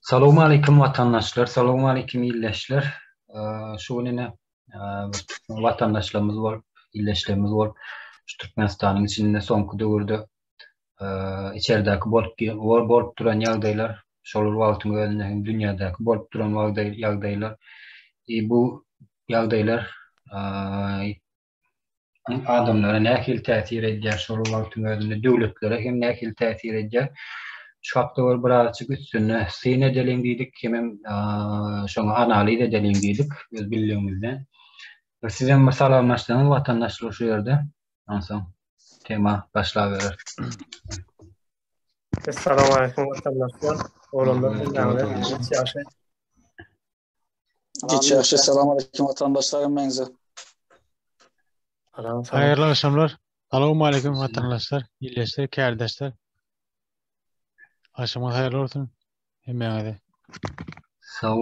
Salamu alaikum vatandaşlar, salamu alaikum illeşler. Şu gününe vatandaşlarımız var, illeşlerimiz var. Şu Türkmenistan'ın içinde son döwürde içerideki bolup duran ýagdaýlar, şolar wagtyň özünde hem dünýädäki bolup duran ýagdaýlar. Bu ýagdaýlar adamlara nähil täsir edýär, şolar wagtyň özünde döwletlere hem nähil täsir edýär. Şu hakda bir birazcık üstüne syn edelim diýdik, hemem şoňa analiz edelim diýdik öz bildigimizden. Sizem salamlaşdygyň watandaşlar şu ýerde. Onsoň tema başlaýar. Assalamu alaikum vatandaşlar. Geçiyorsa selamun aleyküm vatandaşlarım benze. Hayırlı akşamlar. Selamun aleyküm vatandaşlar, illeşler, kardeşler. Akşamlar hayırlı olsun. Hemen Sağ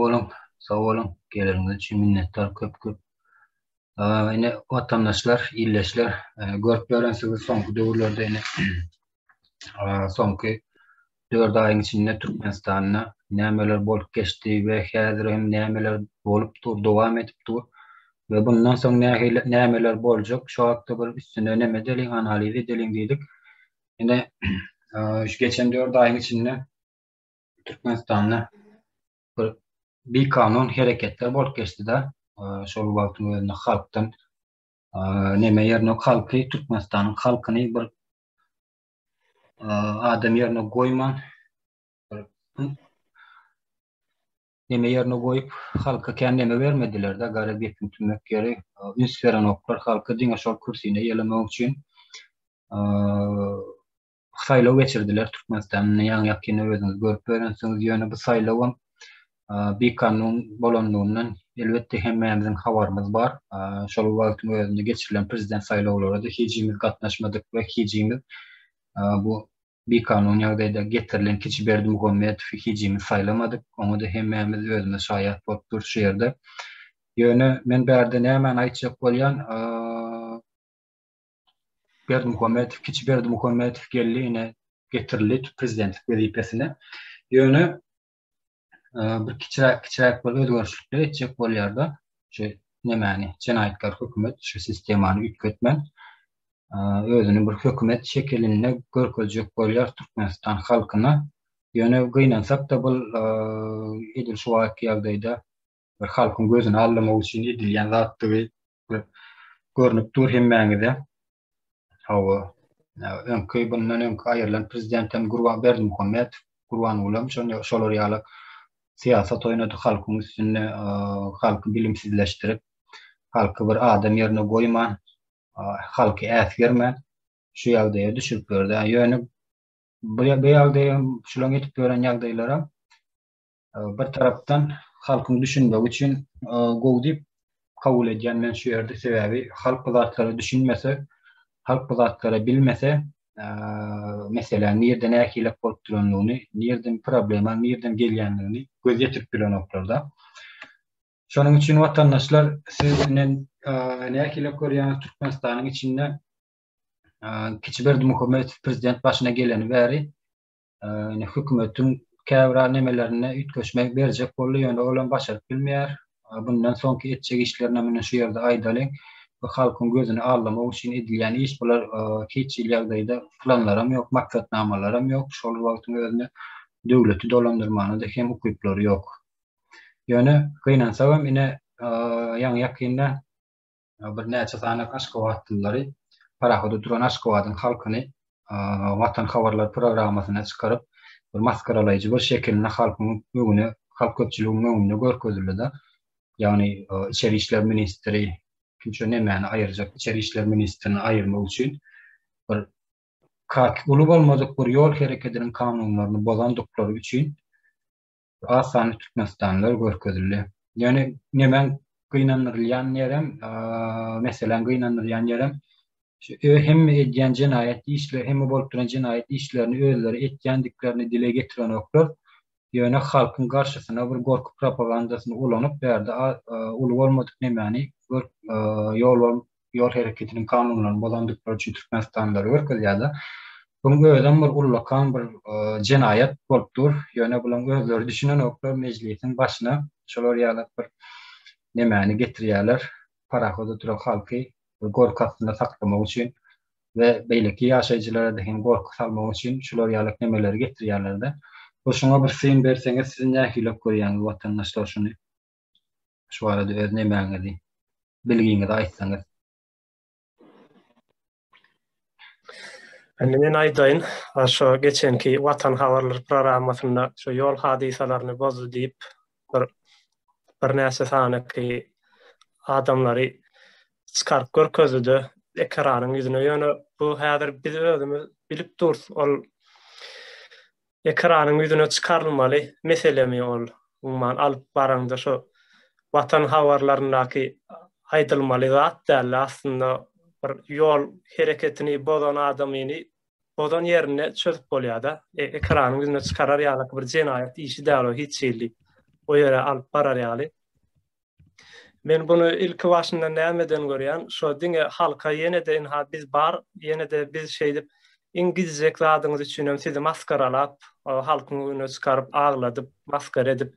olun. Geliriňiz üçin minnettar köp. Ine vatandaşlar, illeşler, görüp görensiz soňky döwürlerde ine soňky 4 aýyň içinde Türkmenistanyna nämeler bolup geçdi we häzir hem nämeler bolup dowam edipdir. Ve bundan soň nämeler boljak, şu hakda bir üstüne önem edelim, analiz edelim diýdik. Ine şu geçen 4 aýyň içinde Türkmenistanyna bir kanun hareketler bolup geçdi-de. Şol wagtyň özünde halkdan näme ýerine halky Türkmenistanyň halkyny bir adam ýerine goýman, näme ýerine goýup halka kendime bermediler-de, gara bekin tümekleri üns beren oklar halka diňe şol kürsüne ýelemek üçin saýlaw geçirdiler Türkmenistanyň ýaňy ýakyny özüňiz görüp berensiňiz. Ýöne bu saýlawam bir kanun bolanlygyndan elbetde hemmämizin habarymyz bar. Şol wagtyň özünde geçirilen prezident saýlawlarynda hijimiz gatnaşmadyk we hijimiz bu bir kanun ýagdaýda getirilen Kiçi Berdimuhammedow hijimiz saýlamadyk. Oňa da hemmämiz özümiz şaýat bolup şu ýerde. Ýöne men bärde näme aýtjak bolýan Berdimuhammedow, Kiçi Berdimuhammedow geldi getirildi prezidentlik wezipesine. Ýöne bir kiçiräk bir özgörüşlikler etjek bolýar-da. Şu nämäni jenaýatkar hökümet şu sistemany ütgetmen özüni bir hökümet şekeline görkezjek bolýar Türkmenistan halkyna. Ýöne gynansak da bu edil şu ýagdaýda bir halkyň gözüni allamak üçin edilýän zatdygy görnüp dur hemmäňide. Hawa öňkü bundan öňkü aýrylan prezidentim Gurban Berdimuhammedow, Gurbanulam şolar ýaly siyasat oýnady halkyň üstünde, halky bilimsizleşdirip, halky bir adam ýerine goýman, halky äsgermen, şu ýagdaýa düşürip berdi. Ýöne bu ýagdaýa şulaň etip beren ýagdaýlara bir tarapdan halkyň düşünmek üçin gowy diýip kabul edýän men şu ýerde sebäbi halk bu zatlary düşünmese, halk bu zatlary bilmese, mesela nerden nähile bolup duranlygyny, nerden problema, nerden gelýänligini göz ýetip bilen oklarda. Şonuň üçin vatandaşlar sizden nähile görýän Türkmenistanyň içinde Kiçi Berdimuhammedow prezident başyna geleni bäri hökümetiň käbir nemelerine ütköşmek berjek boldy, ýöne olan başaryp bilmeýär. Bundan soňky etjek işlerine mene şu ýerde aýdalyň. Bu halkyň gözüni allamak üçin edilýän iş bular hiç ýagdaýda planlaram ýok, maksatnamalaram ýok. Şol wagtyň özünde döwleti dolandyrmany da hem hukuklary ýok. Ýöne gynansaňam ine ýaňy ýakynda bir näçe sanak aşgabatlary parahoda duran aşgabatyň halkyny Watan habarlar programasyna çykaryp bir maskaralaýjy bir şekilde halkyň öňüne, halk köpçüliginiň öňüne görkezildi. Ýagny içeri işler ministri kimçe nämäni aýyrjak, içeri işler ministrini aýyrmak üçin bir uly bolmadyk bir ýol hereketiniň kanunlaryny bozandyklary üçin asan Türkmenistanlar görkezildi. Ýöne nämen gynanyrylýan ýerem, meselem gynanyrylýan ýerem hem edýän jenaýat işleri, hem bolup duran jenaýat işlerini özleri etýändiklerini dile getiren oklar, ýöne halkyň garşysyna bir gorky propagandasyny ulanyp berdi. Uly bolmadyk nämäni ýol hereketiniň kanunlaryny bozandyklary üçin Türkmenistanlar görkezýärdi. Bunun öýden bir ullakan bir jenayet bolupdur. Ýöne bulan özleri düşünen oklar meclisin başyna şolar ýaly bir nemäni getirýärler. Parahoda duran halky gorky astyna saklamak üçin we beýleki ýaşaýjylara da hem gorky salmak üçin şolar ýaly nemeleri getirýärler-de. Bu şoňa bir syn berseňiz siz nähilep görýäňiz watandaşlar şunu? Şu arada öz nemäňizi bilgiňizi aýtsaňyz. Men aýdaýyn, şo geçenki Watan habarlar programmasyna şo ýol hadisalaryny bozdu diýip bir näse sanaky adamlary çykaryp görkezdi ekranyň ýüzüne. Ýöne bu häzir biz özümiz bilip durus, ol ekranyň ýüzüne çykarylmaly meselemi ol. Umman alyp baraňda şo Watan habarlarynaky aýdylmaly zat däl aslında bir ýol hereketini bozan adamyny bozan ýerine çözüp bolýar-da. Ekranyň ýüzüne çykarar ýaly bir jenayet işi däl o hiç şeýli. O ýere alyp barar ýaly. Men bunu ilki başyndan nämeden görýän, şo diňe halka ýene-de biz bar, ýene-de biz şeýdip İngilizce zadyňyz üçin sizi maskaralap, halkyň önüne çykaryp agladyp, maskara edip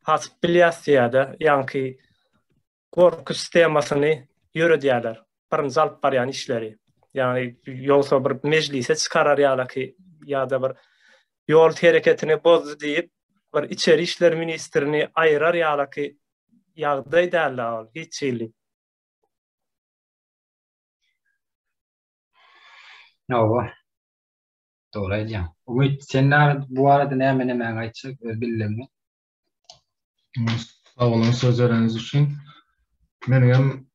hasbilýasýa-da, ýa-ni gorky sistemasyny ýöredýärler. Birinji alyp barýan işleri. Ýani ýogsa bir meclise çykarar ýaly ýa-da bir ýol hereketini bozdu diýip bir içeri işler ministrini aýyrar ýaly ýagdaý däl ol, hiç şeýli. Ýa, doğru aýdýan. Umyt sen bu arada näme aýtjak öz bildiňmi? Sağ olun sözleriniz için. Benim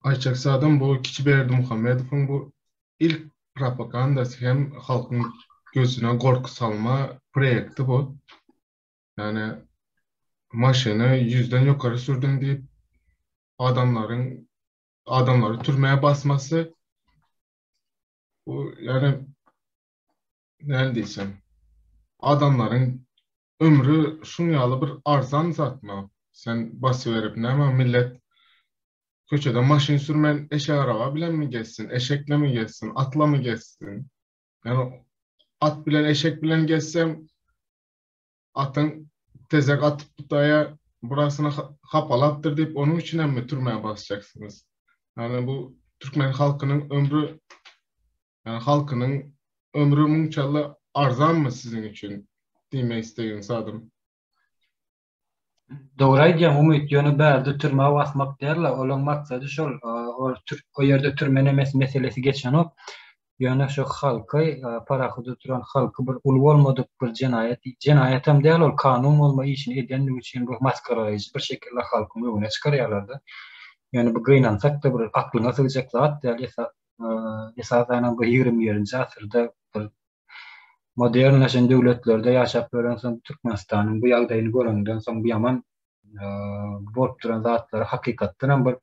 aýtjak sadam bu Kiçiberdi Muhammedowyň bu ilk propagandasy hem halkyň gözüne gorky salma proýekti bu. Yani maşyny 100'den ýokary sürdüm diýip adamlary türmeye basması bu yani näme diýsem adamlaryň ömrü şunyalı bir arzan zatma. Sen basıverip näme millet köçede maşyn sürmen eşek araba bilen mi geçsin, eşekle mi geçsin, atla mı geçsin? Yani at bilen eşek bilen geçsem atın tezek atıp tutaya burasını kapalaptır deyip onun için mi türmeye basacaksınız? Yani bu Türkmen halkının ömrü, yani halkının ömrü munçalı arzan mı sizin için? Diýmek istegin sadym. Doğru aýdýan, umyt ýöne bärde türmäge basmak därler. Olaň maksady şol, o ýerde türme meselesi geçenok. Ýöne şu halky, parahyda turan halky bir ul bolmadyk bir jenayet hem däl ol, kanun bolma işini edýänligi üçin bu maskaraýjy bir şekilde halkyň öňüne çykarýarlar-da. Ýöne bu gynansak da bir aklyňa syjak zat däl, esasen bu 20-nji asyrda bir modernleşen döwletlerde ýaşap gören soň Türkmenistanyň bu ýagdaýyny görenden soň bu ýaman bolup duran zatlary hakykatdan hem bir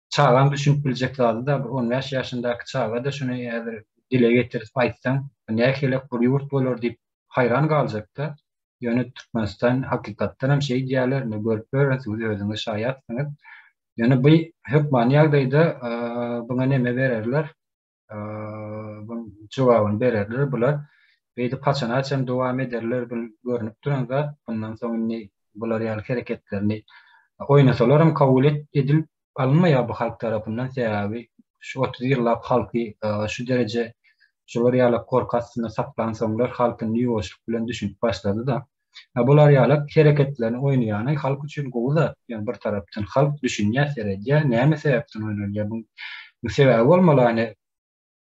çağan düşünüp biljek zady-da, bir 15 ýaşyndaky çaga da şunu ýa-da dile getirip aýtsaň, nähili bir ýurt bolar diýip haýran galjak-da. Ýöne Türkmenistan hakykatdan hem şeý diýerler, görüp göränsiz özüňiz şaýatsyňyz. Ýöne bu hökman ýagdaýda buňa näme bererler? Bu jogabyny bererler bular. Beýdi paçanaçam dowam ederler, görünüp duran zat. Bundan soň bular ýaly hereketlerini oýnasalar hem kabul edilip alınmaýar bu halk tarapyndan. Sebäbi şu 30 ýyllap halky şu derece şolar ýaly korkasyna saplansaňlar halkyň ýoşluk bilen düşünüp başlady-da. Bular ýaly hereketlerini oýnaýany halk üçin gowda. Ýani bir tarapdan halk düşünýär serejä näme sebäpden oýnalýar? Bu sebäbi bolmaly, hani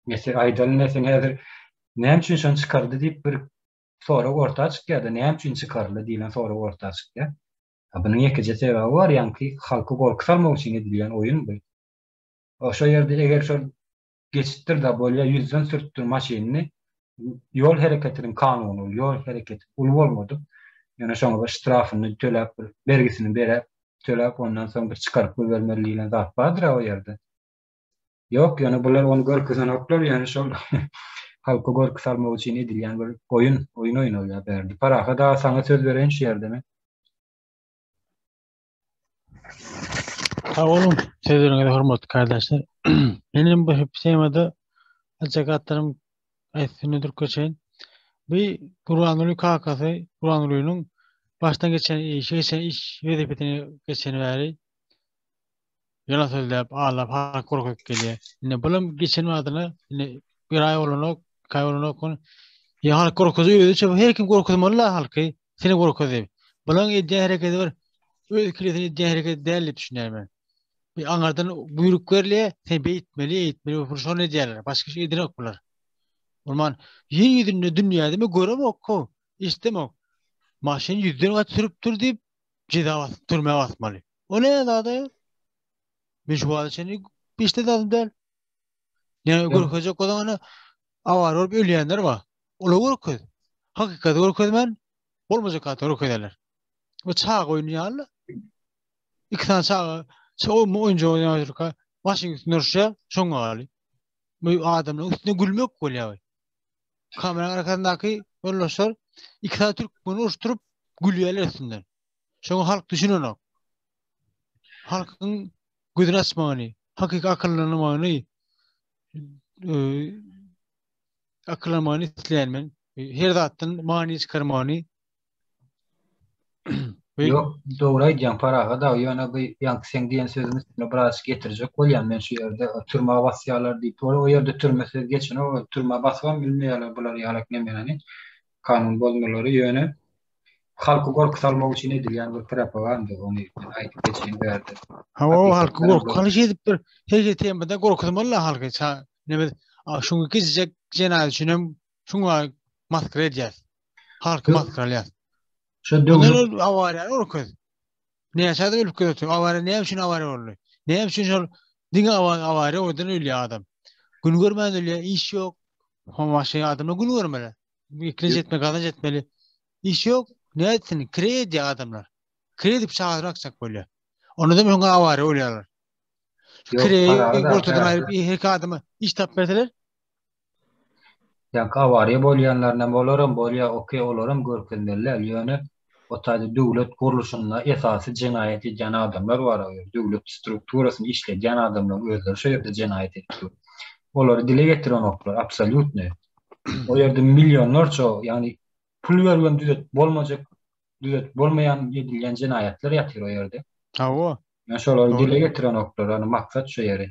mesela aýdalyň näsen häzir näme üçin şonu çykardy diýip bir sonra ortağa çykýar-da, näme üçin çykarly diýilen sonra ortağa çykýar. Bunyň ýekiji sebäbi bar, ýani halky gorky salmak üçin edilýän oýun bu. Oşo ýerde eger şol geçitdir da bolýar 100'den sürtdir maşyny, ýol hereketiniň kanuny, ýol hereketi ul bolmady. Ýöne şoňa bir ştrafyny töläp, bergisini berip, töläp ondan soň bir çykaryp bermeli diýilen zat bardyr o ýerde. Ýok, ýani bular onu görkezden oklar, ýani şol halka gorky salmak üçin edilýän bir oýun oýnalýar berdi. Paraha da saňa söz beren şu ýerdemi? Sağ olun, sözlerinize hormatly kardeşler. Benim bu hepsimede Acakatlarım ayetini Türkçe'nin bir Kur'an'ın kakası, Kur'an'ın baştan geçen iş vazifetini geçen veri yana söyleyip ağlap hak korkak geliyor. Ne bulum geçen adına ne bir ay olunu kay olunu kon ya halk korkuzu öyle çabuk her kim korkuzu valla halkı seni korkuzu. Bulun ediye hareketi var. Öyle kilitini ediye hareket değerli düşünüyorum ben. Bir anlardan buyruk verliye sen eğitmeli bu fırsat ne diyorlar. Başka şey edin okular. Orman yeni yüzünde dünyada mı görüm oku. İstem ok. Maşın yüzden at sürüp dur deyip ceza türmeye basmalı. O ne daha da ya? Ben şu an seni işte dedim der. Ne Yok, korkacak o zaman avar olup öleyenler var. Ola korkuyor. Hakikaten korkuyor ben. Olmayacak kadar korkuyor derler. O çağ oynuyorlar. İki tane çağ oyuncu oynuyorlar. Maşın üstüne uçuşa son ağırlı. Bu adamın üstüne gülmek oluyor. Kameranın arkasındaki yollaşlar iki tane Türk bunu uçturup gülüyorlar üstünden. Sonra halk düşünün o. Halkın gözünü açmanı, hakiki akıllanmanı, akıllanmanı isteyen ben. Her zattan mani çıkarmanı ve yok doğru aytýan paraga da ýöne bu ýanky sen diýen sözüň üstüne biraz getirecek bolýan men şu ýerde türme basýarlar diýip o ýerde türme söz geçen o türme basgan bilmeýärler bular ýalak nemeni kanun bolmalary ýöne halky gorky salmak üçin edilýän bir propaganda ony aýdyp geçen berdi. o halkı Hakykatdan bu korkalı şeydi bir her temada korkutmalı halkı. Ne şunu gizecek cenaz düşünüm şunu maskara edeceğiz. Halkı maskaralıyız. şu döwlet Bunlar avare korkuyor. Ne yaşadı ülkede avare ne için avare oluyor? Ne için şol dinga avare oradan ölüyor adam. Gün görmez ölüyor iş yok. Ama şey adamla gün görmeli. İkiniz etmek kadar etmeli. İş yok. Ne etsin? Kredi adamlar. Kredi bıçağı aksak böyle. Onu da mı avare oluyorlar. yok paraga Kredi da ortadan ayırıp her adamı iş tap verseler. ýa-ni awary bolýanlaryndan bolaram, bolýa okey olaram görkezlerler. Ýöne o taýda döwlet guruluşynda esasy jenaýat edýän adamlar bar. Döwlet strukturasyny işledýän adamlar özleri şu ýerde jenaýat etdi. Olary dile getiren oklar absolutny. O ýerde milyonlarça ýani pul bergen düzet bolmayan edilýän jenaýatlar ýatyr o ýerde. Ha o. Ýa şolary Doğru. dile getiren oklar, ýani maksat şu ýere.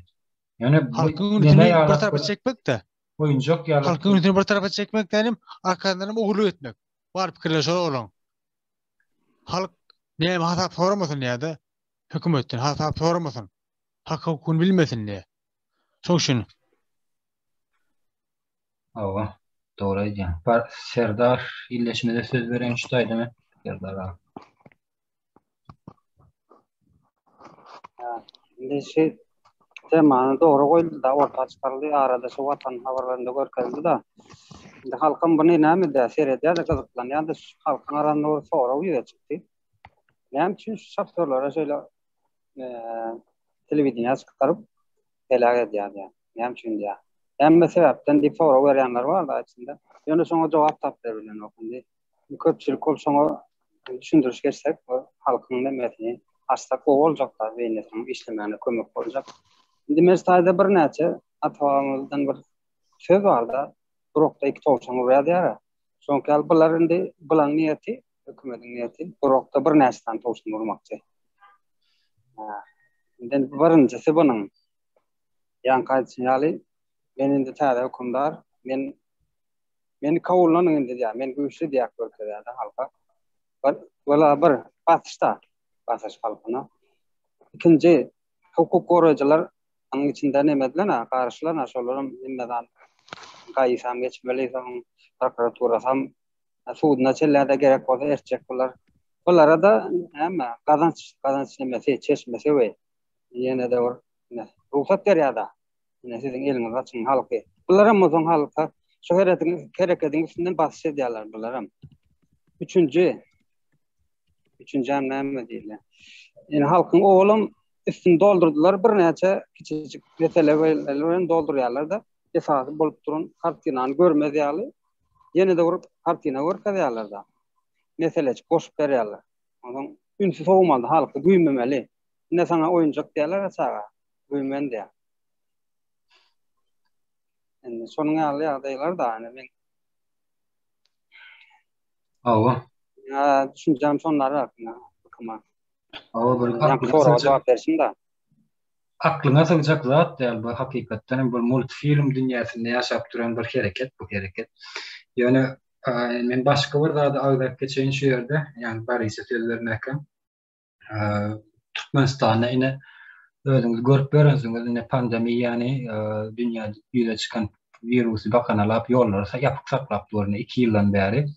Ýani Halkın bu ünitini neme bir ýaly tarafa çekmek de. oyuncak ýaly Halkın ünitini bir tarafa çekmek denim arkandan uğurlu etmek. Var fikirleşer olan. Halk ne hata soramasın ya da hükümetin hata soramasın. Hak hukukunu bilmesin diye. Çok şunu. Awa, doğru aýdýan. Serdar illeşmede söz beren şutaýdymy? Serdar ağa. Şimdi şey temanı doğru koydu da orta çıkarıldı arada şu vatan haberlerinde görkezdi da şimdi halkın bunu näme de seyrediyor da kızıklanıyor da halkın arasında sonra uyuyor çıktı. Ne için şu şaftörlere şöyle televizyona çıkarıp telag ediyor yani. Ne için diye. Hem sebepten de sonra verenler var da içinde. Yani sonra cevap taptabilen okundi. Köpçülük ol sonra düşündürüş geçsek halkın nemetini hasta olacaklar ve nesin işlemlerine kömek olacak. Şimdi mesajda bir neçe atağımızdan bir söz var da Burok'ta iki tavşan oraya diyara. Sonra bunların da bulan niyeti, hükümetin niyeti Burok'ta bir neçeden tavşan vurmakçı. Şimdi birincisi bunun yankı sinyali benim de tane hükümdar beni kavullanın indi diye, ben güçlü diye görkede halka. Valla bir basış halkına. İkinci hukuk koruyucular onun içinde nemediler karşılar şolarum nimeden kayısam geçmeliysem prokuraturasam suuduna çellerde gerek olsa erçek bunlar. Bunlara da ama kazanç nemesi çeşmesi ve yine de var ruhsat veriyor da yine sizin eliniz açın halkı. Bunlara mı halka şu hareketin üstünden bahs ediyorlar bunlara. Üçüncü emniyet değil. Yani halkın oğlum üstünü doldurdular. Bir neçe küçücük meselelerden dolduruyorlar da esası bulup durun kartinan görmez yalı. Yine de vurup kartina görkediyorlar da. Meseleci koşup veriyorlar. Onun ünsüz olmadı halkı duymemeli. Ne sana oyuncak diyorlar sağa. Duymen diye. Endi şonuň ýaly ýagdaýlar da men düşünjem şonlar hakynda hukuma. Soraga jogap berişim da. Aklyňa sygjak zat däl bu hakykatdan bir multfilm dünýäsinde ýaşap duran bir hereket bu hereket. Ýöne men başga bir zat agzap geçen şu ýerde, ýani Barysy sözlerine äkem. Türkmenistanda ine özüňiz görüp berensiňiz, ine pandemiýa ýani dünýäde ýüze çykan virusy bakanalap ýollara ýapyp saklap durýan 2 ýyldan bäri.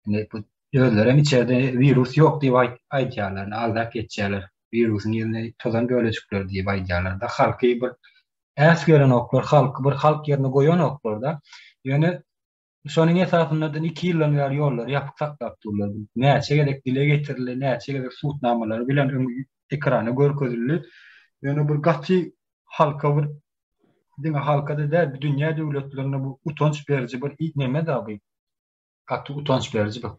Ine bu özlerem içeride virus ýok diýip aýtýarlar, agzap geçýärler. Virusun ýerine tozan gölecekler diýip aýdýarlar da. Halky bir äs gelen oklar, halk ýerine goýan oklar da. Ýöne şonuň esasyndan 2 ýyldan bäri ýollar ýapyp saklap durýar. Näçe gerek dile getirildi, näçe gerek suwtnamalary bilen ekrana görkezildi. Ýöne bir gaty halka bir diňe halkada da dünýä döwletlerine bu utanç berici bir neme da bu. Gaty utanç berici bir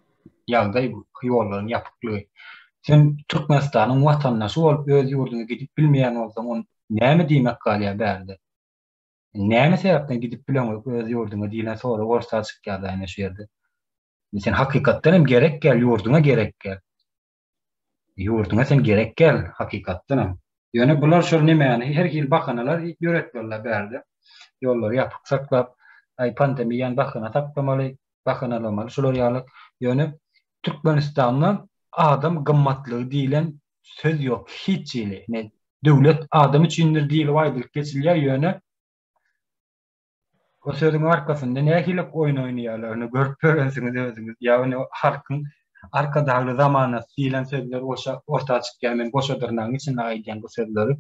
ýagdaý bu ýollaryň ýapyklygy. Sen Türkmenistanyň watandaşy bolup öz ýurduňa gidip bilmeýän bolsaň, onu näme diýmek galýa bärdi? Näme sebäpden gidip bilen öz ýurduňa diýilen sonra orta çykýar da şu ýerde. Sen hakykatdan hem gerek gel, ýurduňa gerek gel. Ýurduňa sen gerek gel, hakykatdan hem. Ýöne bular şol näme her ýyl bakanalar ýöretdirler bärdi. Ýollar ýapyp saklap, pandemiýany bakana saklamaly, bakanalamaly şolar ýaly. Ýöne Türkmenistanyň adam gymmatlygy diýilen söz ýok, hiç ýeli. Ne döwlet adam üçindir diýilip aýdylyp geçilýär ýöne. O sözüň arkasynda nähilip oýun oýnaýarlar, onu görüp berensiňiz özüňiz. Ýa-ni halkyň arkadaky zamana diýilen sözler orta çykýan, men goşadyrnaň içinde aýdýan bu sözleri.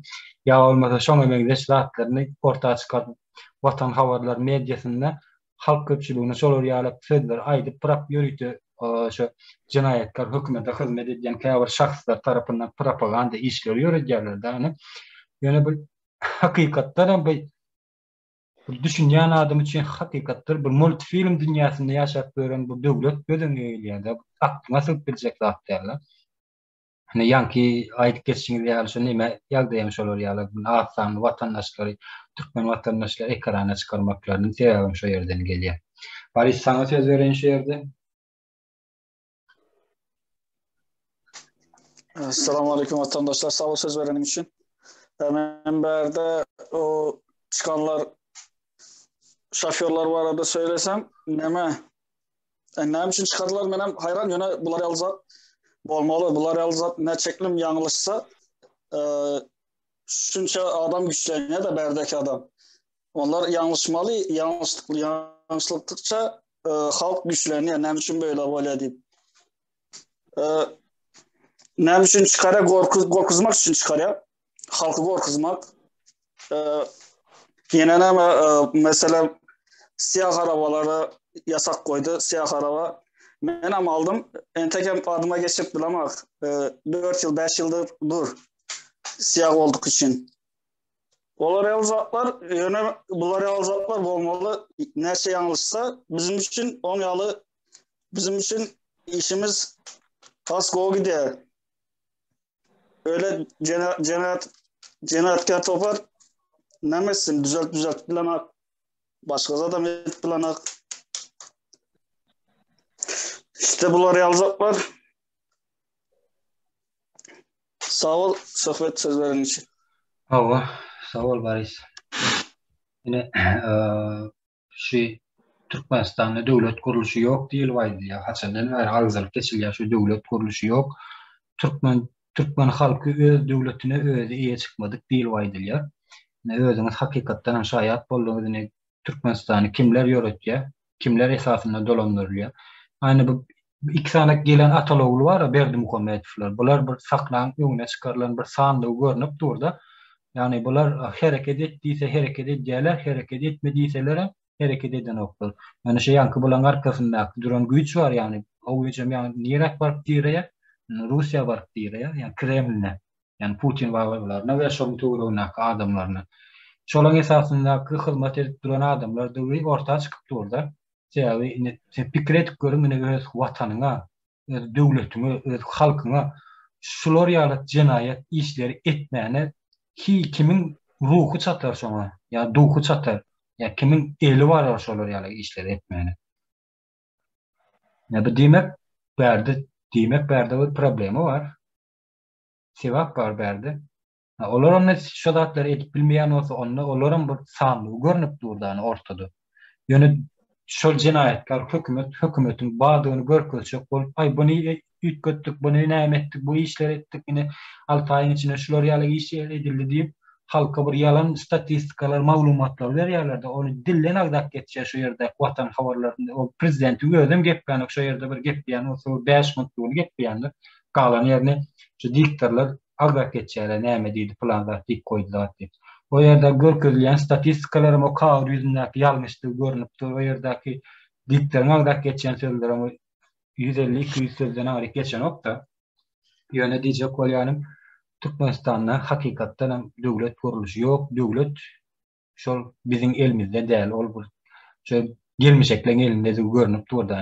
Ýa bolmasa şoňa meňzeşlatlaryny orta çykar. Watan habarlar mediasynda halk köpçüligine şolar ýaly sözler aýdyp prap ýörüýdi. Şu cinayetkar hükümete hizmet edýän käbir şahslar tarapyndan propaganda işleri ýörüdýärler da. Ýöne bu hakykatdan bu düşünýän adam üçin hakykatlar bir multfilm dünýäsinde ýaşap gören bu döwlet gözüňe gelýär. Aklyňa syp biljek zat däl. Hani ýanky aýdyp geçiňiz ýaly şu näme ýagdaýam şolar ýaly asan watandaşlary, türkmen watandaşlary ekrana çykarmaklaryny sebäbi şu ýerden gelýär. Barys saňa söz beren şu ýerde. Assalamu alaikum vatandaşlar. Sağ ol söz verenim için. Menberde o çıkanlar şoförler var arada söylesem neme için çıkardılar menem hayran yöne bular yalzat olmalı. Bular yalzat ne çeklim yanlışsa şunça adam güçleniyor da berdeki adam. Onlar yanlışmalı, yanlışlıktıkça halk güçleniyor. Ne için böyle deyip. Ne için çıkarıyor? Korkuzmak için çıkarıyor. Halkı korkuzmak. Yine ne mesela siyah arabaları yasak koydu. Siyah araba. Ben aldım. Entekem adıma geçip bilemek. 4 yıl, 5 yıldır dur. Siyah olduk için. Bunlar yalzatlar, bunlar yalzatlar olmalı. Ne şey yanlışsa bizim için onyalı, bizim için işimiz kasko gidiyor. Öyle cennetkar topar nemesin düzelt planak. Başka da met planak. İşte bunlar yalzatlar. Sağ ol sohbet sözlerin için. Sağ ol Barys. Yine şu Türkmenistan'da devlet kuruluşu yok değil vaydı ya. Haçandan var ağızlık geçilýär şu devlet kuruluşu yok. Türkmen halkı öz devletine özü iyi çıkmadık değil vaydılar. Özünüz hakikattan şayat bolduğunu Türkmenistan'ı kimler yöretýär, kimler esasında dolandırılýar. Aynı bu iki tane gelen Ataloğlu var ya Berdimuhammetovlar. Bular bir saklan öňüne çykarılan bir sandyg görünüp durda. Yani bular hareket etdiyse hareket edýärler, hareket etmediyseler hareket eden oklar. Yani şey yankı bulan arkasında duran güç var yani. O gücüm yani Irak var diýerler, Rusya var diýerler, yani Kreml'ne. Yani Putin varlarına ve şol tuğruna adamlarına. Şolun esasında hizmet edip duran adamlar da ortaya çıkıp durda. Sen pikir etip görün öz watanyňa, öz döwletiňe, öz halkyňa şular ýaly jinayet işleri etmäne kimin ruhu çatar şoňa, ya duhu çatar. Ya kimin eli var şolar ýaly işleri etmeni. Ya bu diýmek berde bir problemi var. Sebäp bar berde. Olar onu şu zatları edip bilmeýän bolsa, olaryň bir sanlygy görnüp durdan ortada. Ýöne şol jinayatkar hökümetiň badygyny görkezjek bolup, ay buny ütgetdik, buny näme etdik, bu işler etdik, ine 6 aýyň içinde şular ýaly işler edildi diýip halka bir yalan statistikalar, maglumatlar berýärler-de, onu dillen agdak geçýär şu ýerde watan habarlarynda. O prezidenti gözüm gepýän, şu ýerde bir gepýän, o 5 minutlygy gepýändir. Galan ýerine şu diktorlar agdak geçýär, näme diýdi, planlar dik goýdular diýip. O ýerde görkezilýän statistikalar o kağıt ýüzündäki ýalňyşlyk görünüp dur. O ýerdäki diktorlar agdak geçýän sözler 150-200 sözden aýryk geçen okda. Ýöne diýjek bolýanym, Türkmenistanda hakykatdan hem döwlet kuruluşy ýok, döwlet şol biziň elimizde däl, ol bir şol gelmişekleň elinde görünüp durdy.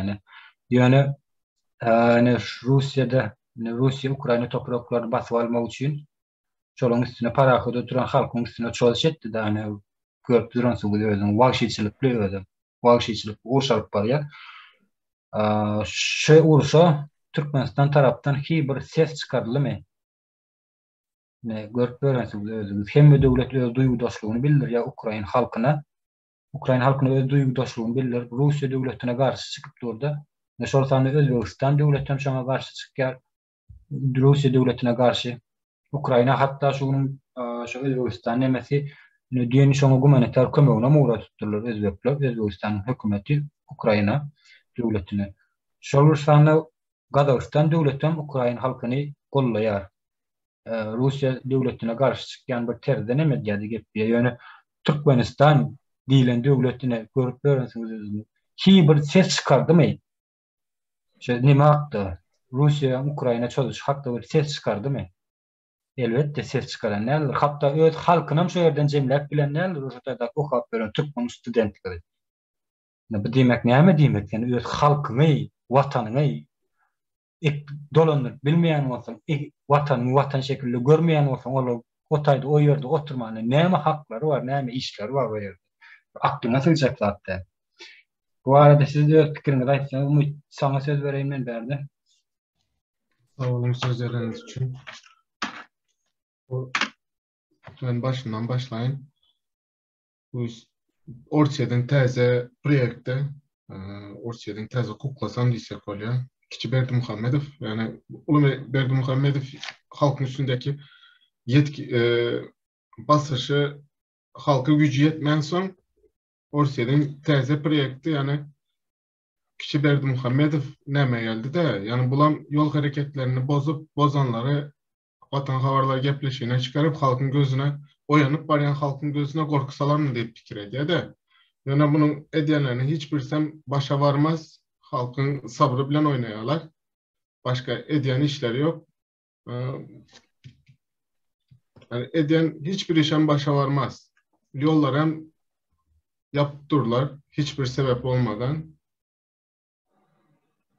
Ýöne Russiýa Ukraina topraklaryny basyp almak üçin şolaryň üstüne paraxoda duran halkyň üstüne çalyş etdi-de, görüp duransyň özüň wagşyçylyk urşalyp barýar. Şu urşa Türkmenistan tarapdan bir ses çykardylymy? Görüp görensiz özüňiz. Hem döwlet öz duýgudaşlygyny bildirýär Ukraina halkyna öz duýgudaşlygyny bildirip, Russiýa döwletine garşy çykyp durdy. Şol sany Özbegistan döwleti hem şoňa garşy çykýar. Russiýa döwletine garşy. Ukraina hatda şonuň şu Özbegistan nemesi diýeni şoňa humanitar kömegine murat tutdylar Özbekler, Özbegistan hökümeti Ukraina döwletine. Şol sany Gadagistan döwleti hem Ukraina halkyny gollaýar. Russiýa döwletine garşy çykýan bir terden emedi diýip gepýär. Ýöne Türkmenistan diýilen döwletine görüp görensiňiz, bir ses çykardymy? Nime hakda? Russiýa Ukraina çözüş hakda bir ses çykardymy? Elbetde ses çykaran nädir? Hatda öz halkynam şu ýerden jemläp bilen nädir? Russiýada okap beren türkmen studentleri. Bu diýmek näme diýmek? Yani öz halkyny, watanyny dolanıp bilmeýän bolsaň, watan şekilde görmeýän bolsaň, olar otaýda o ýerde oturmany näme haklary bar, näme işleri bar o ýerde. Aklyna sygjak zatda. Bu arada siz öz pikiriňizi aýtsaňyz, saňa söz bereýin men berde. Sağ olun sözleriniz için. Ben başından başlayayım. Bu Orçiyadın täze proýekde, Orçiyadın täze kuklasam diýsek bolýar. Kiçi Berdimuhammedow, yani Ulu Berdimuhammedow halkın üstündeki basışı halka gücü yetmän soň Orçiyadın täze proýekdi, yani Kiçi Berdimuhammedow näme geldi-de, yani bulam yol hareketlerini bozanları Watan habarlar gepleşiğine çıkarıp halkın gözüne oyanıp baryan halkın gözüne korku salarmı diye fikir ediyor. Yani bunun ediyenlerini hiçbirsem başa varmaz. Halkın sabrı bilen oynayalar. Başka ediyen işleri yok. Yani ediyen hiçbir işen başa varmaz. Yollar hem yaptırlar hiçbir sebep olmadan.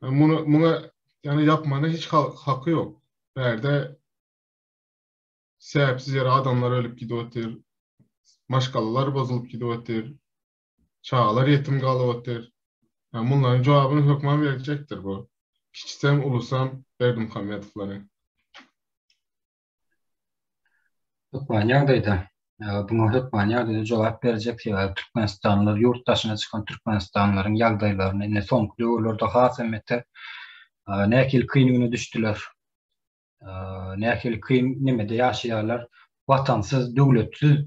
Yani buna yani yapmanın hiç hakkı yok. Nerede sebepsiz yere adamlar ölüp gidiyotir, maşgalılar bozulup gidiyotir, çağlar yetim kalıyotir. Yani bunların cevabını hükman verecektir bu. Kiçsem, ulusam, Berdimuhammedow'ların. Hükman ýagdaýda, buna hükman ýagdaýda jogap berjek Türkmenistanlylar, ýurtdaşyna çykan Türkmenistanlylaryň ýagdaýlaryny soňky döwürlerde has emete näkil kynlygyna düşdiler. Näkil nimede ýaşaýarlar, watansyz, döwletsiz,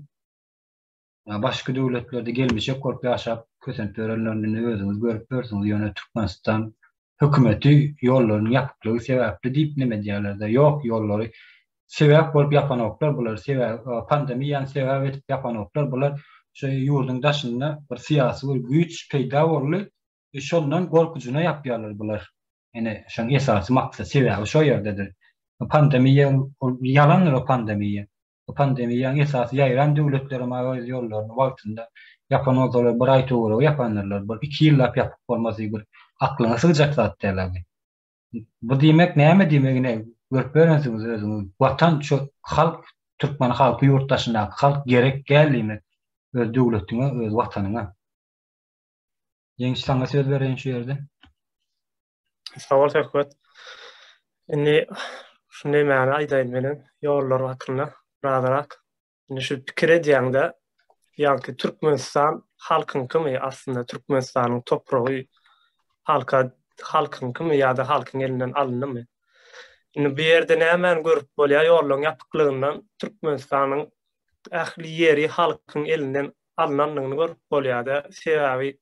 başga döwletlerde gelmişek gorp ýaşap kösenip görenlerini özüňiz görüp görsiňiz. Ýöne Türkmenistan hökümeti ýollaryny ýapyklygy sebäpli diýip nime diýerler-de, ýok, ýollary sebäp bolup ýapan oklar, bular pandemiýany sebäp etip ýapan oklar, bular şu ýurdun daşynda bir syýasy bir güýç peýda boldy, şondan gorkujuna ýapýarlar bular. Ene şoň esasy maksat sebäbi şo ýerdedir. Pandemiýa ýalandyr o pandemiýa. O pandemiýanyň esasy ýaýran döwletler öz ýollaryny wagtynda ýapan olsalar bir aý töwere ýapanlar, bir 2 ýyllap ýapyp bolmasy bir aklyna sygjak zat däler. Bu diýmek näme diýmegine görüp görensiňiz özüňiz. Watan şu halk, Türkmen halky ýurtdaşyndaky halk gerek gelýärmi? öz döwletine, öz watanyna. Ýeňi saňa söz berýän şu ýerde. Sağ ol Serhat. Indi şunday mäni aýdaýyn menen ýollar hakkynda raharak. Indi şu pikir edýäňde ýa-ki Türkmenistan halkyny aslında Türkmenistanyň topragy halkyny ýa-da halkyň elinden alynmy? Indi bu ýerde nämen görüp bolýar ýollaryň ýapyklygyndan Türkmenistanyň ähli ýeri halkyň elinden alynanyny görüp bolýar-da. Sebäbi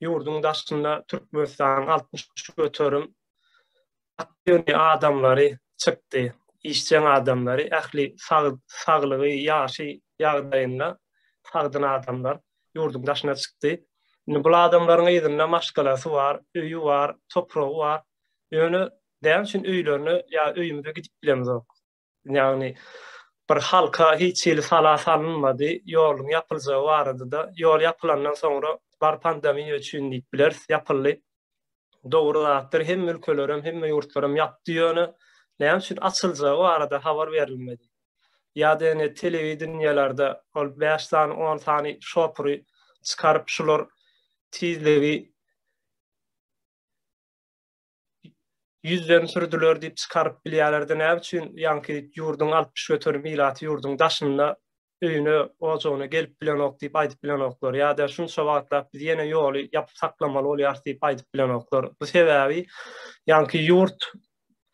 ýurdun daşynda Türkmenistanyň 60 götörüm aktyony adamlary çykdy. İşçän adamlary, ähli saglygy, ýaşy ýagdaýynda sagdyn adamlar ýurdun daşyna çykdy. Indi bu adamlaryň ýerinde maşgalasy bar, öýü bar, topragy bar. Ýöne däm üçin öýlerini ýa öýümde gidip bilemiz. Ýagny bir halka hiç ýyly salynmady, ýoluň ýapylajagy barady da, ýol ýapylandan soňra bar pandemiýa üçin diýip biler, ýapyldy. Dogry zatlar hem ülkelerim hem ýurtlarym ýapdy ýöne näme üçin açylajagy barada habar berilmedi. Ýa-da ene telewiziýalarda ol 5 tane 10 tane şopry çykaryp şular tizligi 100'den sürdüler diýip çykaryp bilýärler-de näme üçin ýa-ki ýurdun 60 götür milaty ýurdun daşynda öýüne ojagyna gelip bilen ok diýip aýdyp bilen oklar. Ýa-da şunça wagtda biz ýene ýoly ýapyp saklamaly bolýar diýip aýdyp bilen oklar. Bu sebäbi ýa-ki ýurt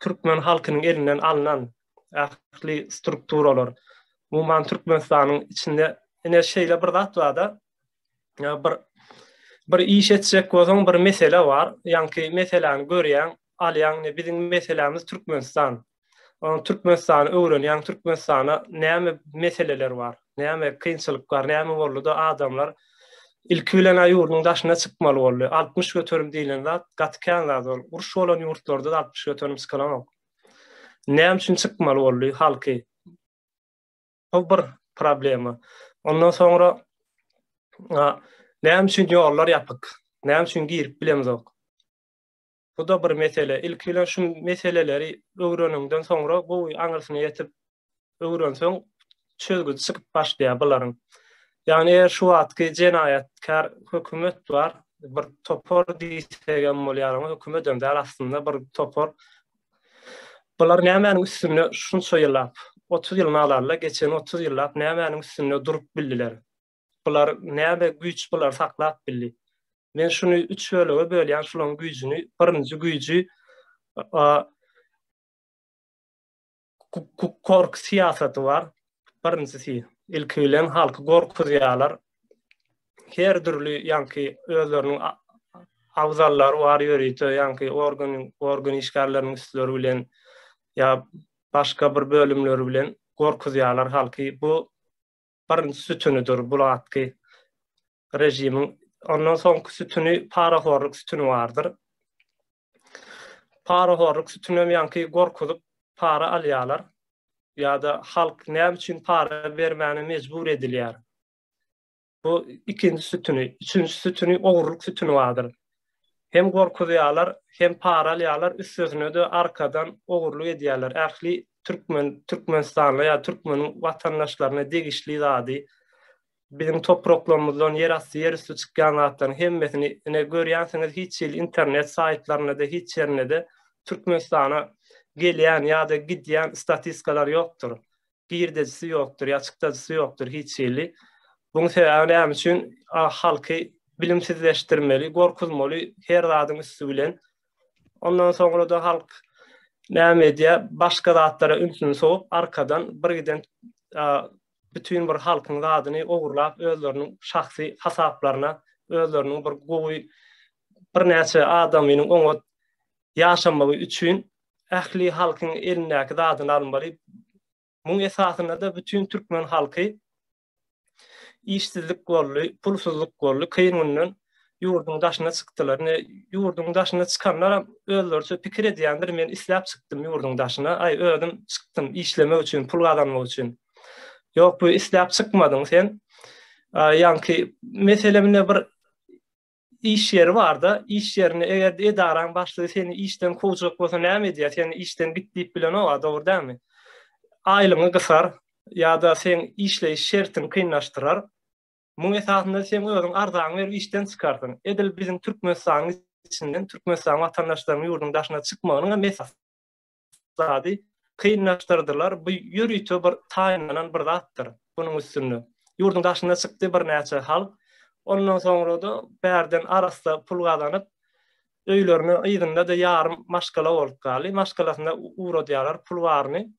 Türkmen halkynyň elinden alynan ähli strukturalar. Umuman Türkmenistanyň içinde ene şeýle bir zat bar da. Bir iş etsek bolsaň bir mesele bar. Ýa-ki meseleni görýän, alýan bizim meselemiz Türkmenistan. Türkmenistan öwrenýän Türkmenistana näme meseleler bar, näme kynçylyk bar, näme boldy da adamlar ilk bilen ýurdun daşyna çykmaly boldy. 60 götürüm diýilen zat gatkan zat bol. Uruş bolan ýurtlarda 60 götürüm çykalamok. Näme üçin çykmaly boldy halky? Bu bir problema. Ondan soňra näme üçin ýollar ýapyk? Näme üçin girip bilemiz ok? Bu da bir mesele. İlk bilen şu meseleleri öwrenenden soňra bu aňyrsına ýetip öwrenseň çözgüde çykyp başlaýar bularyň. Yani eğer şu wagtky jenaýatkar hökümet bar, bir topor diýsegem bolýar, hökümetem de aslında bir topor. Bular nämeň üstüne şunça ýyllap, 30 ýylyny alarlar, geçen 30 ýyllap nämeň üstüne durup bildiler. Bular näme güýç bular saklap bildi. Men şunu 3 bölege bölýän şularyň güýjüni, birinji güýjü korku siýasaty bar. Birinjisi ilk bilen halky gorkudýarlar. Her türlü ýa-ki özleriniň awzallary bar ýörýte, ýa-ki organ işgärläriniň üstleri bilen ýa başga bir bölümleri bilen gorkudýarlar halky. Bu birinji sütünüdür bu wagtky rejimiň. Ondan soňky sütüni paraxorlyk sütüni bardyr. Paraxorlyk sütüni ýa-ki gorkudyp para alýarlar. Ya da halk näme üçin para bermäne mecbur edilýär. Bu ikinji sütüni, üçünji sütüni ogurlyk sütüni bardyr. Hem gorkudýarlar, hem para alýarlar, üstüne de arkadan ogurlyk edýärler. Ähli Türkmenistanly ýa Türkmen watandaşlaryna degişli zady. Bizim topraklarymyzdan yer üstü çykýan zatlaryň hemmesini görýänsiňiz hiç ýyl internet saytlaryna da hiç ýerine de Türkmenistana gelýän ýa-da gidýän statistikalar ýokdur. Girdejisi ýokdur, ýaçykdaجysy ýokdur hiç ýyly. Buň sebäbi näme üçin halky bilimsizleşdirmeli, gorkuzmaly her zadyň üstü bilen. Ondan soňra da halk näme edýär? Başga zatlara ünsün soğup arkadan bir giden bütün bir halkyň zadyny ogurlap özleriniň şahsy hasaplaryna, özleriniň bir gowy bir näçe adamynyň oňa ýaşamagy üçin ähli halkyň elindäki zadyny almaly. Muň esasyna da bütün Türkmen halky işsizlik bolly, pulsuzluk bolly, kyngynyň ýurdun daşyna çykdylar. Ýurdun daşyna çykanlar özlerçe pikir edýändir. Men isläp çykdym ýurdun daşyna. Özüm çykdym işlemek üçin, pul gazanmak üçin. Yok bu isläp çykmadyň sen. Ýa-ki meselemine bir iş yeri var da, iş yerine eger edaran başlygy seni işden kovjak bolsa näme edýär? Sen işden gitdiýip bilen o, dogry dämi? Aýlygy gysar ýa-da sen işleýiş şertini kynlaşdyrar. Muň esasında sen özüň arzaňy berip işden çykardyň. Edil bizim Türkmenistanyň içinden Türkmenistan watandaşlarynyň ýurdun daşyna çykmagynyň mesajy kynlaşdyrdylar. Bu ýürüýte bir taýynlanan bir zatdyr. Bunyň üstünde ýurdun daşyna çykdy bir näçe halk. Ondan soňra da bärden arasda pul gazanyp öýlerini ýygynda da ýarym maşgala bolup galy. Maşgalasynda uğradyarlar pul baryny.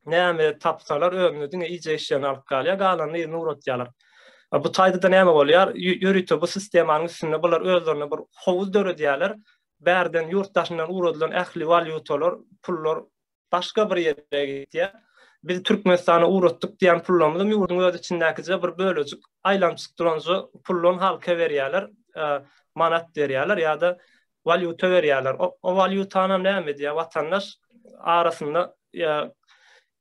Näme tapsalar öňüne diňe iýje işlerini alyp galy. Galanyny ýerine uğradyarlar. Bu taýda da näme bolýar? Ýürüýte bu sistemanyň üstünde bular özlerine bir howuz döredýärler. Bärden ýurtdaşyndan uğradylan ähli valyutalar, pullar başga bir ýere gitýär. Biz Türkmenistana uğratdyk diýen pullarymyzy ýurdun öz içindäki bir bölejik aýlançyk duranjy pullary halka berýärler, manat berýärler ýa-da valyuta berýärler. O valyutany näme diýär? Watandaş arasynda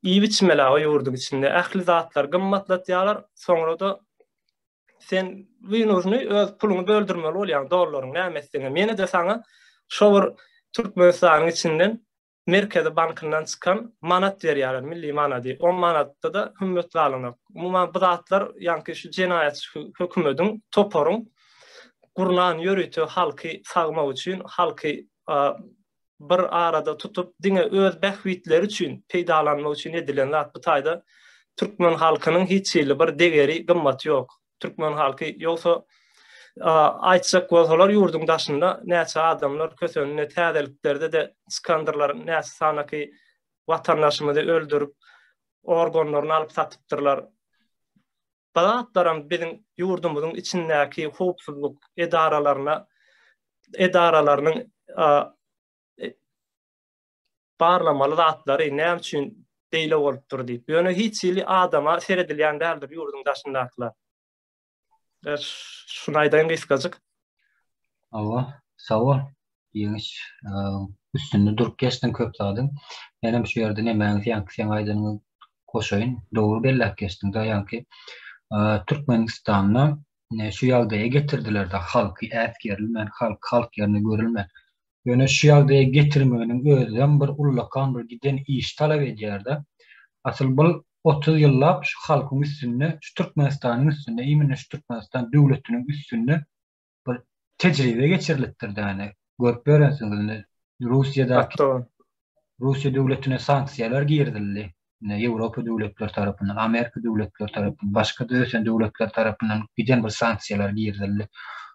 iyi biçmeli o ýurdun içinde ähli zatlar gymmatlatýarlar. Soňra da sen wynurny öz puluny böldürmeli bolýan dollaryň nämesine. Meni de saňa şo bir Türkmenistanyň içinden Merkezi Bankyndan çykan manat berýärler, milli manat. O manatda da hümmet galyny. Umumyň bu zatlar ýa-ni şu jenaýat hökümetiň toporyň gurnan ýörüýte halky sagmak üçin, halky bir arada tutup diňe öz bähwitleri üçin peýdalanmak üçin edilen zat bu taýda Türkmen halkynyň hiç ýyly bir degeri, gymmaty ýok. Türkmen halky ýoksa aýtsak bolsalar ýurdun daşynda näçe adamlar kösönüne täzeliklerde de skandallar näçe sanaky watandaşymyzy öldürüp organlaryny alyp satypdyrlar. Bazatlaram bizim ýurdumyzyň içindäki howpsuzlyk edaralarynyň parlamaly zatlary näme üçin beýle bolupdyr diýip. Ýöne hiç ýyly adama seredilýän däldir ýurdun daşyndakylar. Şunu aýdaýyn gysgaçyk. Sağ ol. Ýeňiş üstünde durup geçden köp zadyň. Menem şu ýerde näme sen aýdanyň goşaýyn. Dogry bellek geçdiň da ýa-ni Türkmenistanyň şu ýagdaýa getirdiler de halky ätgerilmän, halk ýerine görülmän. Ýöne şu ýagdaýa getirmeginiň özünden bir ullakan bir giden iş talap edýär-de. Asyl bu 30 ýyllap şu halkyň üstünde, şu Türkmenistanyň üstünde, ýa-ni şu Türkmenistan döwletiniň üstünde bir tejribe geçirilipdir däne. Görüp berensiňiz. Russiýa döwletine sanksiýalar girdildi. Ýewropa döwletleri tarapyndan, Amerika döwletleri tarapyndan, başga döwlet döwletler tarapyndan giden bir sanksiýalar girdildi.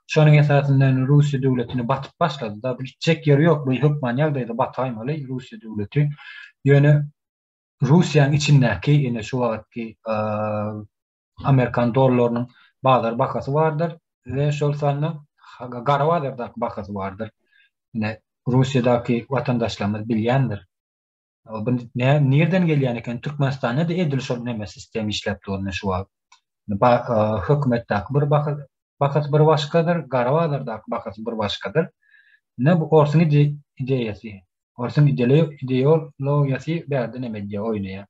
Şonuň esasyndan Russiýa döwletini batyp başlady da, bir çek ýeri ýok, bu hökman ýagdaýda bataymaly Russiýa döwleti. Ýöne Russiýanyň içindäki ene şu wagtky Amerikan dollarynyň bazar bakasy bardyr we şol sanyň Garawazerdaky bakasy bardyr. Ene Russiýadaky watandaşlarymyz bilýändir. Bu nereden gelýän eken? Türkmenistanda da edil şol näme sistem işlepdi onu şu wagt. Hökümetdäki bir bakas bir başgadyr, Garawazerdaky bakas bir başgadyr. Ne bu orsyň ideýasy. Orsyň ideologiýasy bärde näme diýär oýnaýar.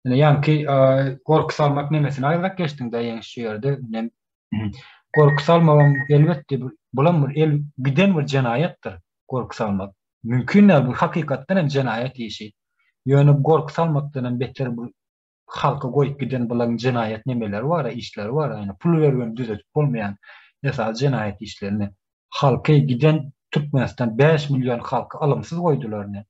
Ýa-ni gorky salmak nemesini aýrak geçdiň da ýeňi şu ýerde. Gorky salmagam elbetde bulan bir giden bir jenaýatdyr gorky salmak. Mümkün bu hakykatdan hem jenaýat işi. Ýöne gorky salmakdan beter bu halka goýup giden bulan jenaýat nemeler bar, işler bar. Ýani pul bergen düzet bolmaýan esas jenaýat işlerini halka giden Türkmenistan 5 milyon halk alımsız koydular ne?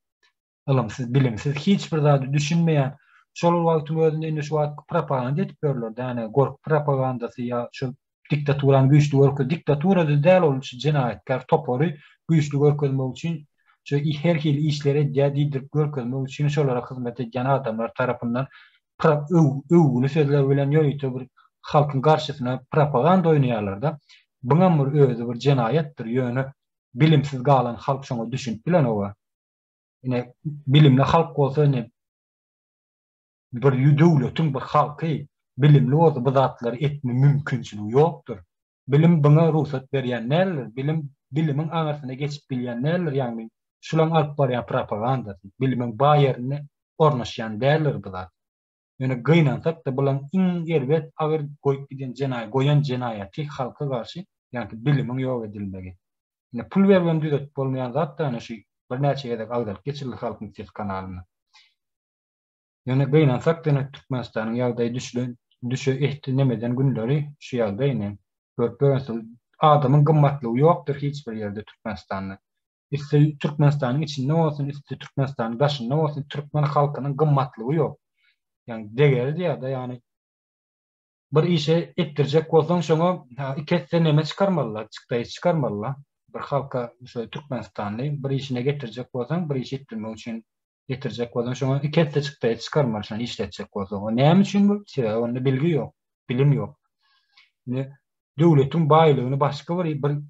Alımsız, bilimsiz, hiçbir zady düşünmeýän. Şol wagtyň özünde şu wagt propaganda edip berler. Yani gork propagandasy ya şu diktaturan güýçli görkezmek, diktatura da däl bolýar jenaýatkar topory güýçli görkezmek üçin şu her hil işlere diýip görkezmek üçin şolara hyzmat edýän adamlar tarapyndan öwgüli sözler bilen ýöýte bir halkyň garşysyna propaganda oýnaýarlar da. Buňa bir özü bir jenaýatdyr ýöne. Bilimsiz galan halk şoňa düşünüp bilen owa. Ine bilimli halk bolsa ne bir döwletiň bir halky bilimli bolsa bu zatlary etme mümkinçiligi ýokdur. Bilim buňa ruhsat berýän näler? Bilimiň aňasyna geçip bilýän näler? Ýani şulaň alyp barýan propaganda, bilimiň baýerini ornaşýan däller bu zat. Ýöne gynansak da bulan iň elbet agyr goýup giden jenaýaty halka garşy, ýani bilimiň ýok edilmegi. Pul bergen düzet bolmayan zat da şu bir näçe ýerde agdalyp geçirildi halkyň ses kanalyna. Ýöne beýnansak da Türkmenistanyň ýagdaýy düşe ihtinemeden günleri şu ýalda ine. Görpönsel adamın gymmatlygy ýokdur hiç bir ýerde Türkmenistanda. İşte Türkmenistan'ın içinde olsun, işte Türkmenistan'ın daşında olsun, Türkmen halkının gymmatlygy ýok. Yani degeri ya da yani bir işe ettirecek bolsaň şoňa iki sene neme çıkarmalylar, çykdaý çıkarmalylar. Bir halka şöyle Türkmenistanly bir işine getirecek bolsaň, bir iş etdirmek üçin getirecek bolsaň şoňa iki sene çykdaý çıkarmalysan işletjek bolsaň. O näme üçin bu? Onda bilgi ýok, bilim ýok. Ne döwletiň baýlygyny başga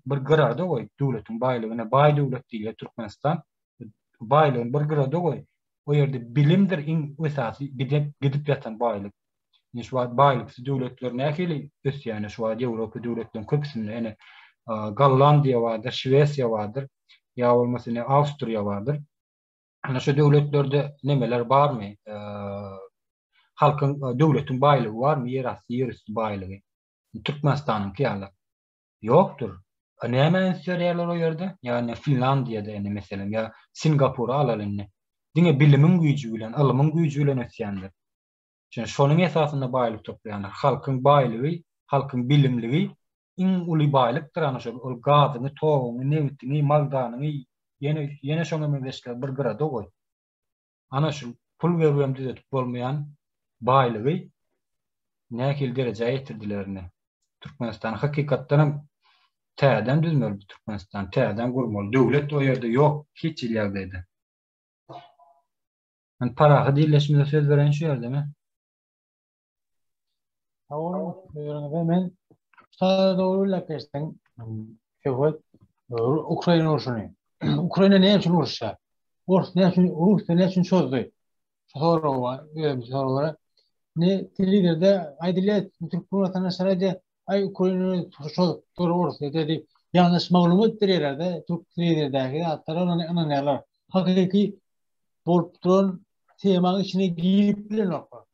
bir gararda goý. Döwletiň baýlygyna baý döwlet diýilýär Türkmenistan. Baýlygyny bir gararda goý. O ýerde bilimdir iň esasy gidip ýatan baýlyk. Şu baýlyk döwletler näkeli ösýäne şu Ýewropa döwletleriniň köpüsinde ene Gollandiýa bardyr, Şwesiýa bardyr, ýa bolmasa Awstriýa bardyr. Ana şu döwletlerde nemeler barmy? Halkyň döwletiň baýlygy barmy? Ýerüstü baýlygy. Türkmenistanyňky ýaly ýokdur. Näme söýlerler o ýerde? Ýani Finlandiýada ene meselem ýa Singapur alalyny. Diňe bilimiň güýji bilen, alymyň güýji bilen ösýändir. Şonu şonuň esasynda baýlyk toplaýanlar. Halkyň baýlygy, halkyň bilimligi iň uly baýlykdyr ana şol. Ol gazyny, toguny, newitini, magdanyny ýene şoňa meňzeşler bir grada goý. Ana şu pul berýän düzet bolmaýan baýlygy näkil derejäge ýetirdilerini. Türkmenistan hakykatdan täzeden düzmeli Türkmenistan, täzeden gurmaly. Döwlet o ýerde ýok, hiç ýerde. Men parahy diýleşmede söz beren şu ýerdemi? Tamam, men sana doğru laklaştın. Şöyle Ukrayna uruşunu. Ukrayna ne için uruşa? Ne için çözdü? Sonra var, sorulara. Ne liderdə aydilət Türk vatandaşları ay Ukrayna'nın doğru uruşu dedi. Yanlış maglumat verirler Türk liderdəki hatlar ona neler? Hakiki bolup duran temanın içine girip bilen nokta.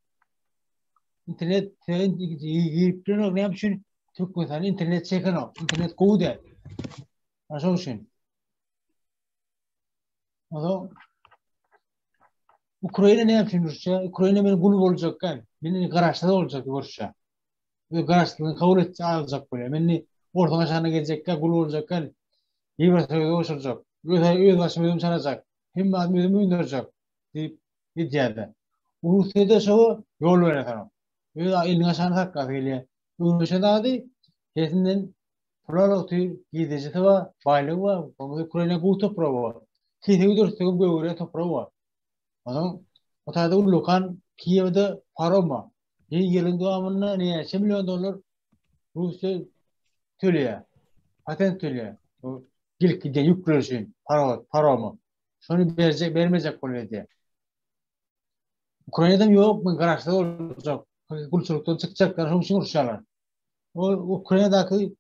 İnternet girip bilen nokta ne yapışın? Türk vatandaşı internet çeken o. İnternet kodu. Nasıl için? O Ukrayna ne yapıyor Rusya? Ukrayna benim kulüp olacak kan. Benim garajda olacak Rusya. Ve garajda kabul edecek alacak böyle. Benim orta aşağına gelecek kan, kulüp olacak kan. İyi bir seviyede olacak. Öyle başımızın çalacak. Hem adımızın öndürecek. İddiada. Rusya'da şu yol verir tamam. Öyle elin aşağına takkat geliyor. Rusya'da da kesinden Polarotu gidecek var, baylığı var. Ukrayna bu toprağı var. Kesiyi dursun bu göre toprağı var. Adam o tarafta ulukan Kiev'de paroma. Yılın devamında ne? $1 milyon Rusya tölüyor. Patent tölüyor. O gilkide yüklüyorsun. Paroma. Şunu vermeyecek oluyor diye. Ukrayna'da yok mu? Garajda olacak. Kulçuluktan çıkacaklar. Şunu için uğraşıyorlar. O Ukrayna'daki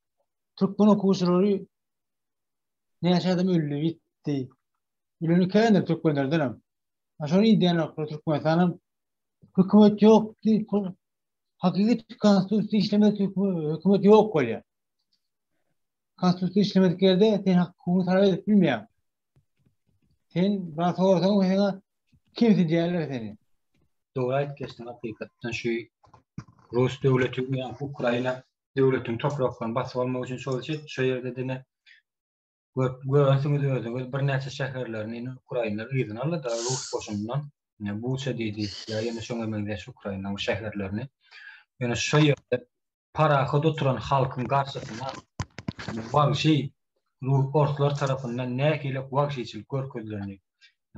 Türkmen okuyucuları ne yaşadım öldü, bitti. Ülünü kendim Türkmenlerdenim. Aşağı ideyen okulu Türkmenistan'ın hükümet yok. Hakiki konstitüsyon işlemedi hükümet yok oluyor. Konstitüsyon işlemedik yerde sen hükümet talep edip bilmiyor. Sen bana sorarsan kimse diyorlar seni. Doğru aytkeştin hakikaten şu Rus devleti yani Ukrayna devletin topraklarını basıp almak için çalışıyor. Şu yerde de ne görünsünüz özünüz bir näçe şäherlerini Ukraynalar ýerden aldy da Rus goşundan. Yani bu şedidi ya ýene şoňa meňzeş Ukrayna şäherlerini. Yani şu ýerde paraha oturan halkyň garşysyna wagşy Ruslar tarapyndan näkile wagşyçylyk görkezlerini.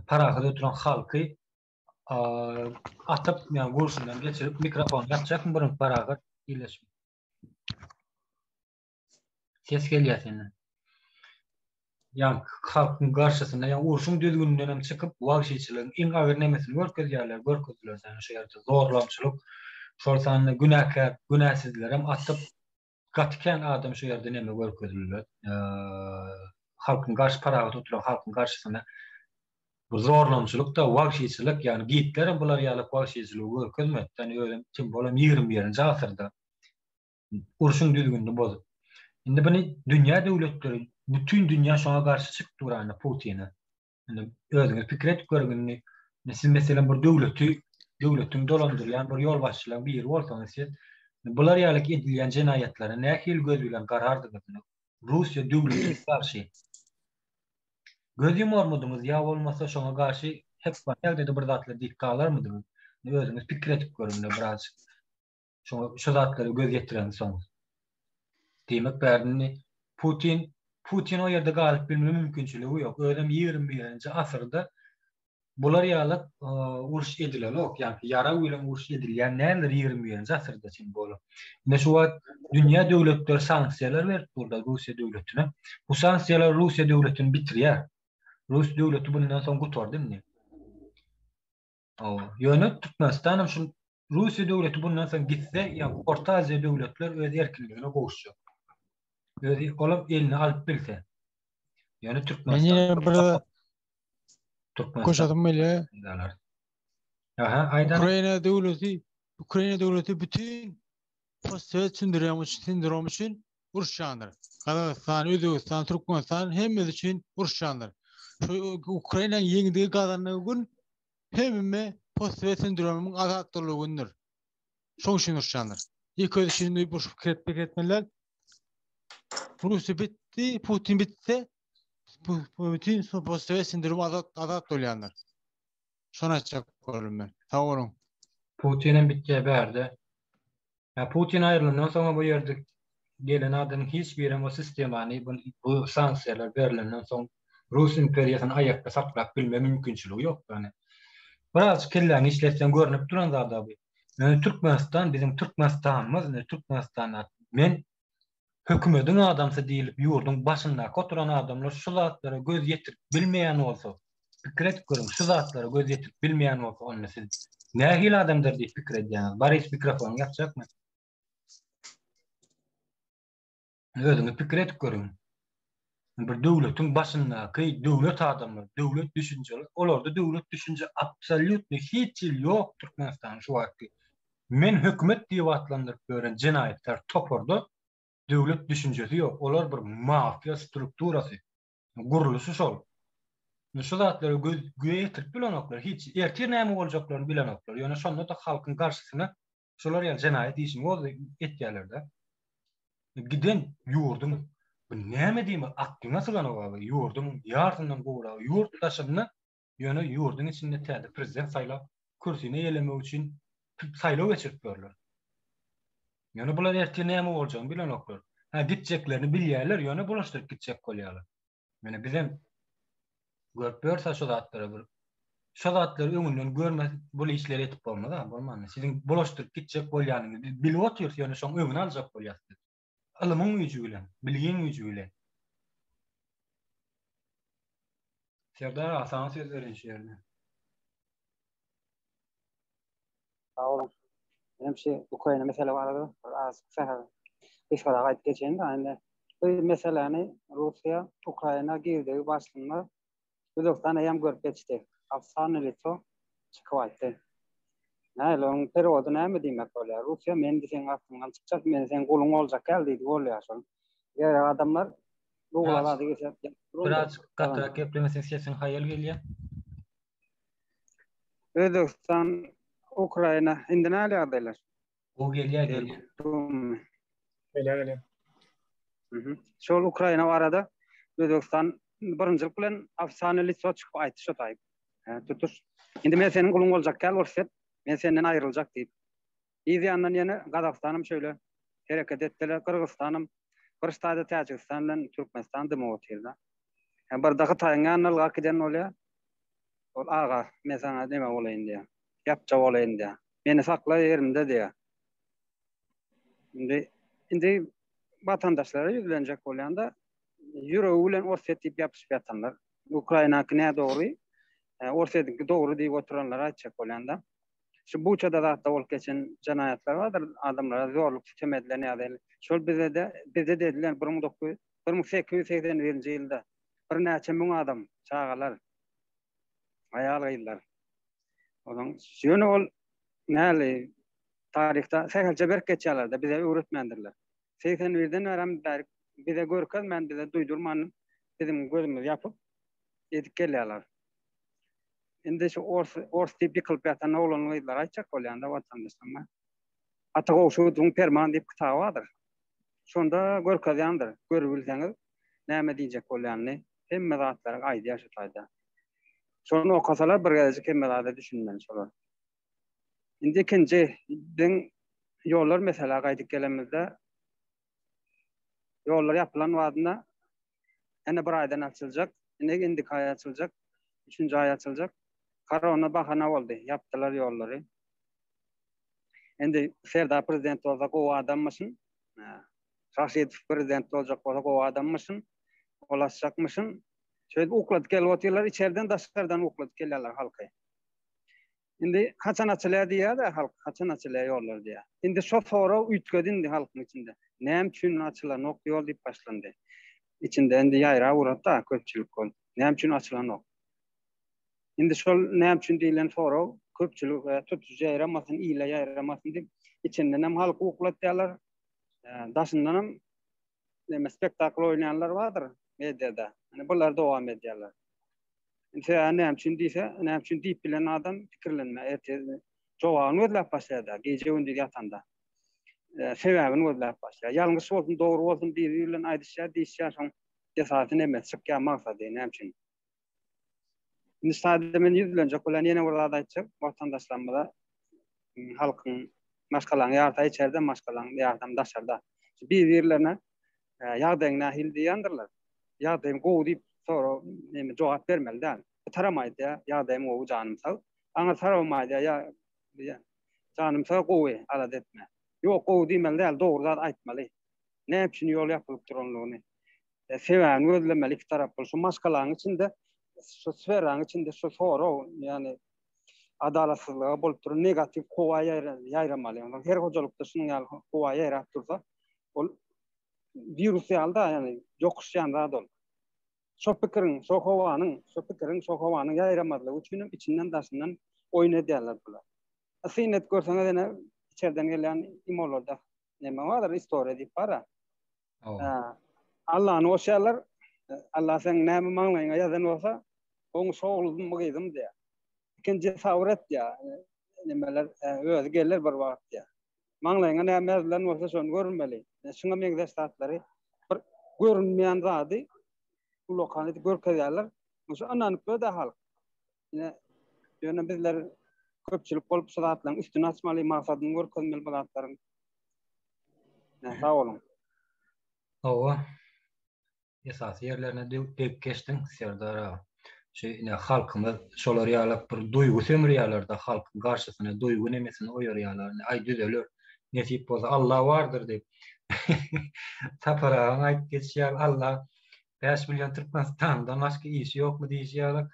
Paraha oturan halky atıp yani gurşundan geçirip mikrofon ýapjak bir paraha diýleşme. Ses gelýär senden. Yani halkın karşısında yani urşun düzgünlüğünden çıkıp wagşyçylygyň iň agyr nemesini görkezdiler yani şu ýerde zorlamçylyk şolsanyň günäkär günäsizler hem atyp gatken adam şu ýerde neme görkezdiler halkın karşı paraga oturan halkın karşısında bu zorlamçylyk da wagşyçylyk yani giýitler bular ýaly wagşyçylygy görkezmedi yani öyle kim bolam 21-nji asyrda urşun düzgünlüğini bozup indi bunu dünýä döwletleri bütün dünya şoňa garşy çykyp durany Putin'e. Yani özüňiz pikir edip görgünni. Siz mesela bir döwletiň dolandyrýan bir ýol başçylaryň biri bolsaňyz, Bular ýalyk edilýän jenaýatlary nähil göz bilen garardygyny Russiýa döwletine garşy göz ýumormudymyz ýa bolmasa şoňa garşy hep elde bir zatly dik galarmydymy? Özüňiz pikir etip görün biraz. Şu zatlary göz getiren soň. Demek bärini Putin o ýerde galyp bilmemi mümkinçiligi ýok. Ödem 21-nji asyrda bular ýalyk uruş edilenok, ýani yara bilen uruş edilýän näler 21-nji asyrda çyn bolup. Ne şu wagt dünýä döwletleri sanksiýalar berip burada Russiýa döwletine. Bu sanksiýalar Russiýa döwletini bitirýär. Rus döwleti bundan soň gutardymmy? Ýöne Türkmenistanam şu Russiýa döwleti bundan soň gitse, ýa Orta Aziýa döwletler öz erkinligine gowuşjak. Özü olup elini alıp bilse. Yani Türkmenistan. Koşadım böyle. Aha, aydan. Ukrayna devleti bütün postsovet sindrom için uruşandır. Kazakistan, Özbekistan, Türkmenistan hemmesi için uruşandır. Ukrayna yeňdiği kazandığı gün hemme postsovet sindromunun azatdyrlygynyr. Şoň üçin uruşandır. İlk özüçin bu fikretmek etmeler. Rusya bitti, Putin bitse bu bütün postsovet sindromu azat bolýanlar. Şonu açak görüm ben. Sağ olun. Putin'in bittiği berdi. Ya Putin ayrılığından sonra bu yerde gelen adamın hiçbir o sistemani bu sanksiyalar verilenden sonra Rus imperiyasını ayakta saklap bilme mümkünçülüğü yok. Yani biraz kellerini işletsen görünüp duran zaten bu. Yani Türkmenistan bizim Türkmenistan'ımız, Türkmenistan'da men hükümetin adamsa deyilip yurdun başında oturan adamlar şu zatlara göz yetirip bilmeyen olsa fikir et görün, şu zatlara göz yetirip bilmeyen olsa onu siz nähil adamdır diye fikir edýän. Barış mikrofon yapacak mı? Özüňiz pikir etip görün. Bir döwletiň başyndaky döwlet adamlar, döwlet düşünjeli, olarda döwlet düşünje absolutly hiç ýok Türkmenistan şu wagtda. Men hökümet diýip atlandyryp gören jenaýetler toporda döwlet düşünjesi ýok. Olar bir mafiya strukturasy. Guruluşy şol. Şu zatlary göýetirip bilenoklar, hiç ertir näme boljaklaryny bilenoklar. Ýöne şonda da halkyň garşysyna şolar ýa jenaýet işini etýärler-de. Giden yurdum bu näme diýme aklyňa sylan ogaly yurdum ýardyndan gowra yurtdaşyny ýöne yurdun içinde täze prezident saýlap kürsüne ýelemek üçin saýlaw geçirip berler. Ýöne bular ertir näme boljagyny bilenoklar. Ha gitjeklerini bilýärler, ýöne bulaşdyryp gitjek bolýarlar. Mene bizim görüp berse şu zatlara bir şu zatları öňünden görme bu işleri etip bolmaz, bolmaz. Sizin bulaşdyryp gitjek bolýanyňyzy bilip oturýar, ýöne şoň öňüne aljak bolýarsyz. Alımın gücü bilen, bilgin gücü bilen. Serdar Hasan söz verin şeýerde. Sağ olun. Benim Ukrayna mesele vardı. Az kısa işgala gaýdyp geçendi. Ýani bu meseleni Rusya, Ukrayna girdiği başlığında Özbekistan hem görüp geçti. Afsany litso çıkıp aýtdy. Näle onuň periodu näme diýmek bolýar? Rusya men diýen aklymdan çykjak, men sen goluň boljak gel diýdi bolýar şol. Ýa adamlar bu golady geçip biraz gatrak geplemesiň sesin haýal gelýär. Özbekistan, Ukrayna indi näle ýagdaýlar? O gelýär. Öyle. Şol Ukrayna barada Özbekistan birinjilik bilen afsany litso çykyp aýtdy şo taýyp. Tutuş. Indi men seniň goluň boljak gel bolsa men senden ayrıljak diýip. Ýa-da ýene Gazakstanym şöyle hereket etdiler, Kırgızstanym, Kırgızstanda Täjikistan bilen Türkmenistan demok etýärler. Bir dagy taýýan alga giden bolýar. Ol aga men sana näme bolaýyn diýär. Ýapja bolaýyn diýär. Meni sakla ýerimde diýär. Indi vatandaşlara ýüzlenjek bolýanda ýüregi bilen orset diýip ýapyşyp ýatanlar. Ukraynaky näme dogry? Orsetki dogry diýip oturanlar aýtjak bolýanda. Şu buçada da bolup geçen jenaýatlar bardyr, adamlara zorluk sistemediler näde. Şol bize dediler 1881-nji ýylda bir näçe müň adam çağalar aýal gaýdylar. Onuň şöne ol näle tarihta sähelçe berk geçýärler bize öwretmendirler. 81-den bäri bize görkezmen bize duýdurman bizim gözümüz ýapyp edip gelýärler. Indi şu ors tipi kılıp yatan oğlanlar aýtjak bolýanda vatandaşlar. Atağa oşuduğun ferman deyip kitabı vardır. Şonda görkezýändir. Görebilseňiz näme diýjek bolýanny hemme zatlara aýdy ýaşatýar. Şonu okasalar bir gezek hemme zada düşünmeli şolar. Indi ikinci yollar mesela gaýdyp gelemizde yollar yapılan wadyna ene bir aydan açılacak, ene indi ay açılacak, 3-nji ay açılacak. Korona bahana boldy, yapdylar yolları. Endi Serda prezident bolsa o adammışyn, Şahsiýet prezident boljak bolsa o adammışyn, olaşacakmışyn. Şöyle uklat gelýärler, içeriden daşlardan uklat gelýärler halka. Indi kaçan açılýar diýär-de halk, kaçan açılýar ýollar diýär. Indi şo soraw üýtgedindi halkyň içinde. Näme üçin açylan ok ýol diýip başlandy. İçinde endi ýaýra uratda köpçülik bol. Näme üçin açylan ok. Indi şol näme üçin diýilen soraw köpçülik tüpsüz ýaýramasyn, ýyla ýaýramasyn diýip içinden hem halk uklat diýerler. Daşyndan hem näme spektakl oýnayanlar bardyr mediada. Yani bular dowam edýärler. Indi näme üçin diýse, näme üçin diýip bilen adam pikirlenme. Jogabyny özläp başlaýar. Gece gündüz ýatanda. Sebäbini özläp başlaýar. Ýalňyş bolsun, dogry bolsun diýip bilen aýdyşýar, diýişýär, şoň esasy näme çykýan maksady näme üçin. Indi sadece men ýüzlenjek bolan ýene bir zat aýtjak, watandaşlarymyza halkyň maşgalaryny ýarta içeride maşgalaryny ýardam daşarda. Bir ýerlerine ýagdaýyň nähil diýendirler. Ýagdaýym gowy diýip sonra näme jogap bermeli. Taramaýdy, ýagdaýym gowy janym sag. Aňa taramaýdy, janym sag gowy alad etme. Ýok gowy diýmeli, dogry zat aýtmaly. Näme üçin ýol ýapylyp duranlygyny sebäbini gözlemeli iki tarap bolsa maşgalaryň içinde şu sferaň içinde şu soraw ýani adalatsızlyga bolup duran negativ gowa ýaýramaly. Her hojalykda şunuň ýaly gowa ýaýrap dursa, ol virus ýalda ýani ýokuşýan zat ol. Şo pikiriň, şo howanyň ýaýramadlygy üçin içinden daşyndan oýun edýärler bular. Asynet görseňiz ene içerden gelen imollarda näme bardyr, istoriýa diýip bara. Allah'ın o şeyler, Allah sen näme maňlaýyňa ýazan bolsa, oň şoğluldum gyýdym diýär. İkinji savret diýär. Nemeler özi geller bir wagt diýär. Maňlaýyňa näme ýazylan bolsa şonu görmeli. Şuňa meňzeşdatlary bir görünmeýän zady ulokany görkezýärler. Şu ananyply da halk. Ýöne bizler köpçülik bolup şu zatlaryň üstüne açmaly maksadyny görkezmeli bu zatlaryň. Sağ olun. Owa. Esas yerlerine dep geçtin Serdar. Halkymyz şolar ýalyp bir duýgu sömürýärler-de halkyň garşysyna duýgu nemesini oýarýarlar. Ay düzeler. Nesip bolsa Allah vardır diýip. Tapara aýdyp geçýär Allah 5 milyon Türkmenistandan başga iş ýokmu diýýärler.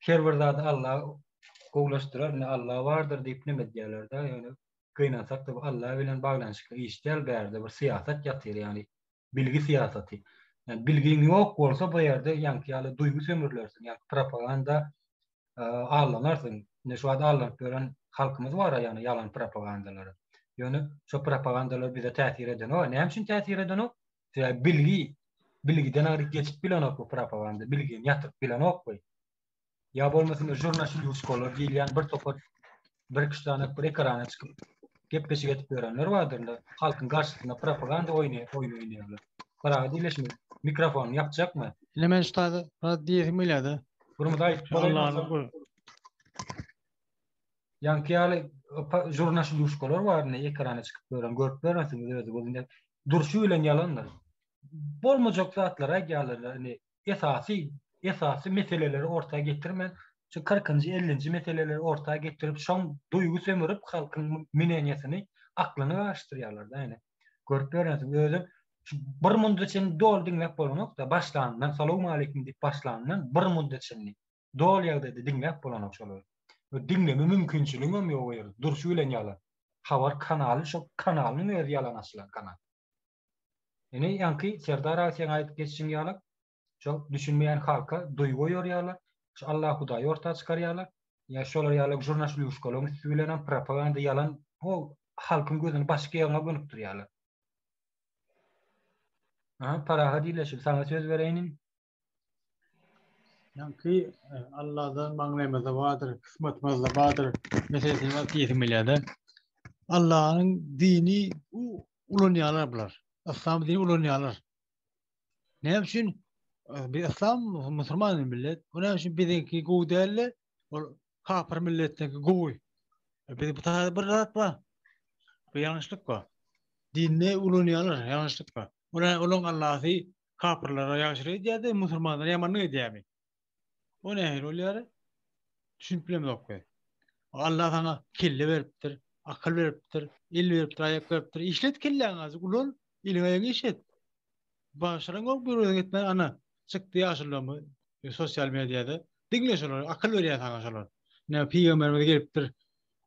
Her bir zat Allah gowlaşdyrar, Allah vardır diýip neme diýerler-de. Ýöne gynansak da Allah bilen baglanyşyk iş däl bärde bir siýasat ýatyr ýani bilgi siýasaty. Yani bilgiň ýok bolsa bu ýerde ýanky ýaly duýgu sömürlersin, ýa propaganda alanarsın. Ne şu wada alanyp gören halkymyz bar ýani ýalan propagandalary. Ýöne şu propagandalar bize täsir eden o, näme üçin täsir eden o? Bilgiden aýryp geçip bilen o propaganda, bilgiň ýatyp bilen okby. Ya bolmasyn jurnalistlik şkolar diýilýän bir topar bir kişiläne bir ekrana çykyp gepleşik etip berenler bardyr. Halkyň garşysyna propaganda oýnaýarlar. Para diýleşmi? Mikrofon yapacakmy? Hemen ustady, diýesim gelýärdi. Bunu da aýdyp bolan. Ýanky ýaly jurnalistlik şkolar bar, ekrana çykyp beren, görüp berensiň özü bolýar. Durşy bilen ýalanlar. Bolmajak zatlara gelýärler. Esasy meseleleri ortaya getirmen, şu 40-njy 50-nji meseleleri ortaya getirip şoň duýgu sömürüp halkyň minenýesini aklyny gaşdyrýarlar da ýani. Görüp berensiň özü bir muddat için dol dinlep bolanok da başlandan salamu aleykum diýip başlandan bir muddat için dol ýagdaýda dinlep bolanok şolar. Bu dinleme mümkinçiligi hem ýok ýer. Durşy bilen ýalan. Habar kanaly şu kanalyň öz ýalan açylan kanal. Ene ýanky Serdar Asyň aýdyp geçişiň ýaly çok düşünmeyen halka duýgu ýorýarlar. Şu Allah Hudaý ortaga çykarýarlar. Ya şolar ýaly jurnalistlik şkolasyny söýlenen propaganda ýalan o halkyň gözüni başga ýerine gönüp durýarlar. Para diýleşip sana söz bereýin. Ýanky Allahdan maňlaýmada bardyr, kısmetmezde bardyr meselesini diýesim gelýärdi. Allah'ın dini ulanyalar bular. İslam dini ulanyalar. Ne için? Bir İslam Müslüman millet. Ona için bizimki gowy değerli. O kafir milletteki gowy. Bir bu tarz bir rahat var. Bir yanlışlık var. Dinne ulanyalar yanlışlık var. Onun Allah'ı kafirlere yaşırıyor diye Müslümanlara yamanlığı diye mi? O ne oluyor? Düşünüp bilmem yok. Allah sana kelle veriptir, akıl veriptir, il veriptir, ayak veriptir. İşlet kellen azı. Ulan ilin ayağını işlet. Başlaran yok bir öyle gitme ana. Çıktı yaşlı sosyal medyada. Dinliyorlar, akıl veriyor sana şolar. Ne peygamberimiz geliptir.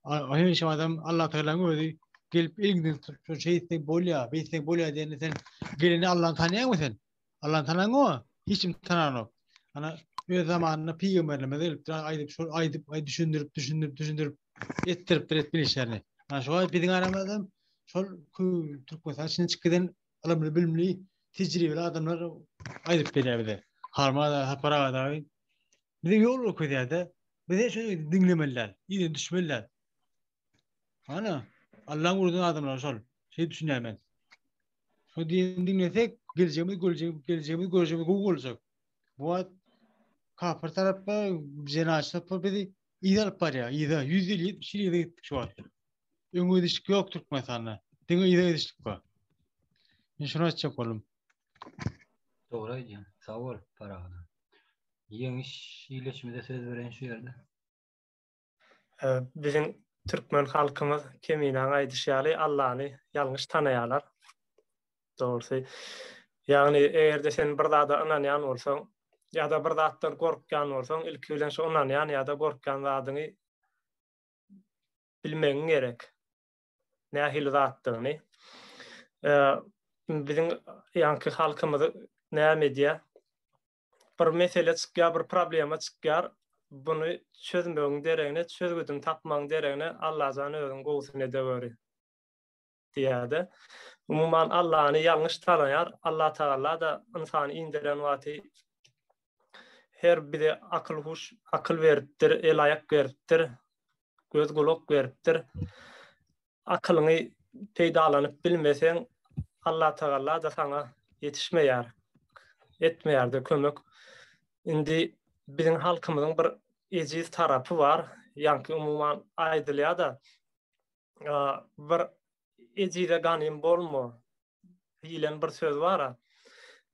Ayın şu adam Allah Teala'nın öyle gelip ilgin şu şeyi bolya, beysin bolya diye sen gelini Allah'ın tanıyan mısın? Allah'ın tanıyan o. Hiç mi tanıyan o? Ana bir zamanında peygamberimiz geliptir. Ay düşündürüp ettirip işlerini. Ana şu an bizim aramızda şol Türk vatandaşının çıkıdan alamını bilmeli tecrübeli adamlar ayıp veriyor bir de. Harmada, para da. Bir de yol okuyor da. Bir de şöyle dinlemeliler. İyi düşmeliler. Ana Allah'ın vurduğun adamlar şol. Şey düşünüyorum ben. Şu dinlesek geleceğimiz bu olacak. Bu ad kafir tarafı cenazesi tarafı bir de iyi alıp var ya. İyi de 150 yıl gittik şu an. Öngü dişlik yok Türk mesela. Denge iyi dişlik var. Ben şunu açacak oğlum. Doğru diyorsun. Sağ ol Parahan. Yemiş iyileşmede söz veren şu yerde. Bizim Türkmen halkımız kemine aýdyşýaly Allah'ını yanlış tanıyalar. Doğrusu. Yani eğer de sen bir zada inanýan bolsaň ya da bir zatdan gorkýan bolsaň ilki bilen şu inanýan ya da gorkýan zadyny bilmegiň gerek. Nähili zatdygyny. Bizim ýanky halkymyzy näme diýär? Bir mesele çykýar, bir problema çykýar. Bunu çözmegiň deregine, çözgüdüm tapmagyň deregine Allah zany özüň gowusyny döweri diýär. Umuman Allah'ını yanlış tanıyar. Allah Teala da insanı indiren wagty her biri akıl veripdir, el ayak veripdir, göz kulak veripdir. Akylyny peýdalanyp bilmeseň Allah Teala da sana yetişmeýär. Etmeýär de kömek. Indi bizim halkymyzyň bir ejiz tarapy bar. Ýanky umuman aýdylýar da bir ejize ganym bolma. Hilen bir söz bar.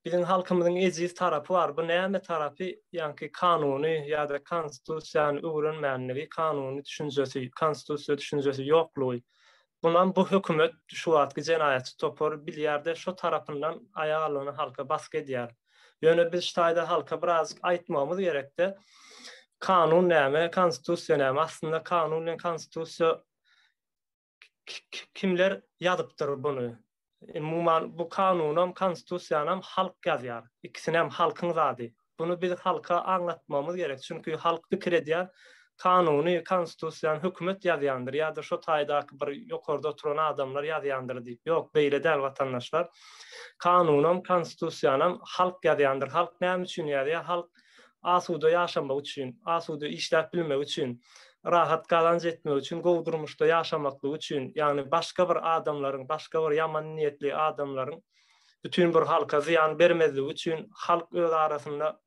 Bizim halkymyzyň ejiz tarapy bar. Bu näme tarapy? Ýanky kanuny ýa-da konstitusiýany öwrenmänligi, kanuny düşünjesi, konstitusiýa düşünjesi ýoklugy. Bundan bu hökümet şu wagtky jenaýatçy topar bilýärde şu tarapyndan aýag alyny halka bask edýär. Ýöne biz şaýda halka biraz aýtmamyz gerekde. Kanun näme, konstitusiýa näme? Aslında kanun bilen konstitusiýa kimler ýazypdyr bunu? Umuman bu kanunam, konstitusiýanam halk ýazýar. İkisini hem halkyň zady. Bunu biz halka anlatmamyz gerek. Çünkü halk pikir edýär. Kanuny, konstitusiýany hökümet ýazýandyr. Ýa-da şu taýdaky bir ýokarda oturan adamlar ýazýandyr diýip. Ýok, beýle däl watandaşlar. Kanunam, konstitusiýanam halk ýazýandyr. Halk näme üçin ýazýar? Halk asuda ýaşamak üçin, asuda işläp bilmek üçin, rahat galanç etmek üçin, gowy durmuşda ýaşamaklyk üçin, ýani başga bir adamlaryň, başga bir ýaman niýetli adamlaryň bütün bir halka ziyan bermezligi üçin halk öz arasynda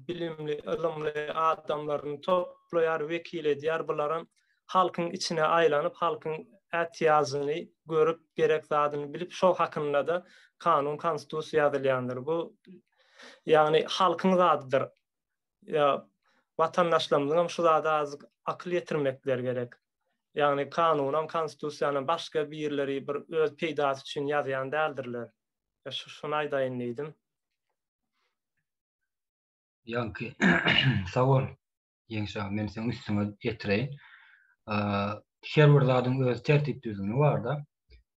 bilimli, ilimli adamlaryny toplaýar, wekil edýär. Bularyň halkyň içine aýlanyp, halkyň ätiýazyny görüp, gerek zadyny bilip, şol hakynda da kanun, konstitusiýa ýazylýandyr. Bu yani halkyň zadydyr. Ya watandaşlarymyň şu zada az akyl ýetirmekler gerek. Yani kanunam, konstitusiýanyň başga bir ýerleri bir öz peýdasy üçin ýazýan däldirler. Ya şunu aýdaýyn diýdim. Yankı sağ ol. Ýeňşa men seň üstüňe getireýin. Her bir zadyň öz tertip düzüni bar da.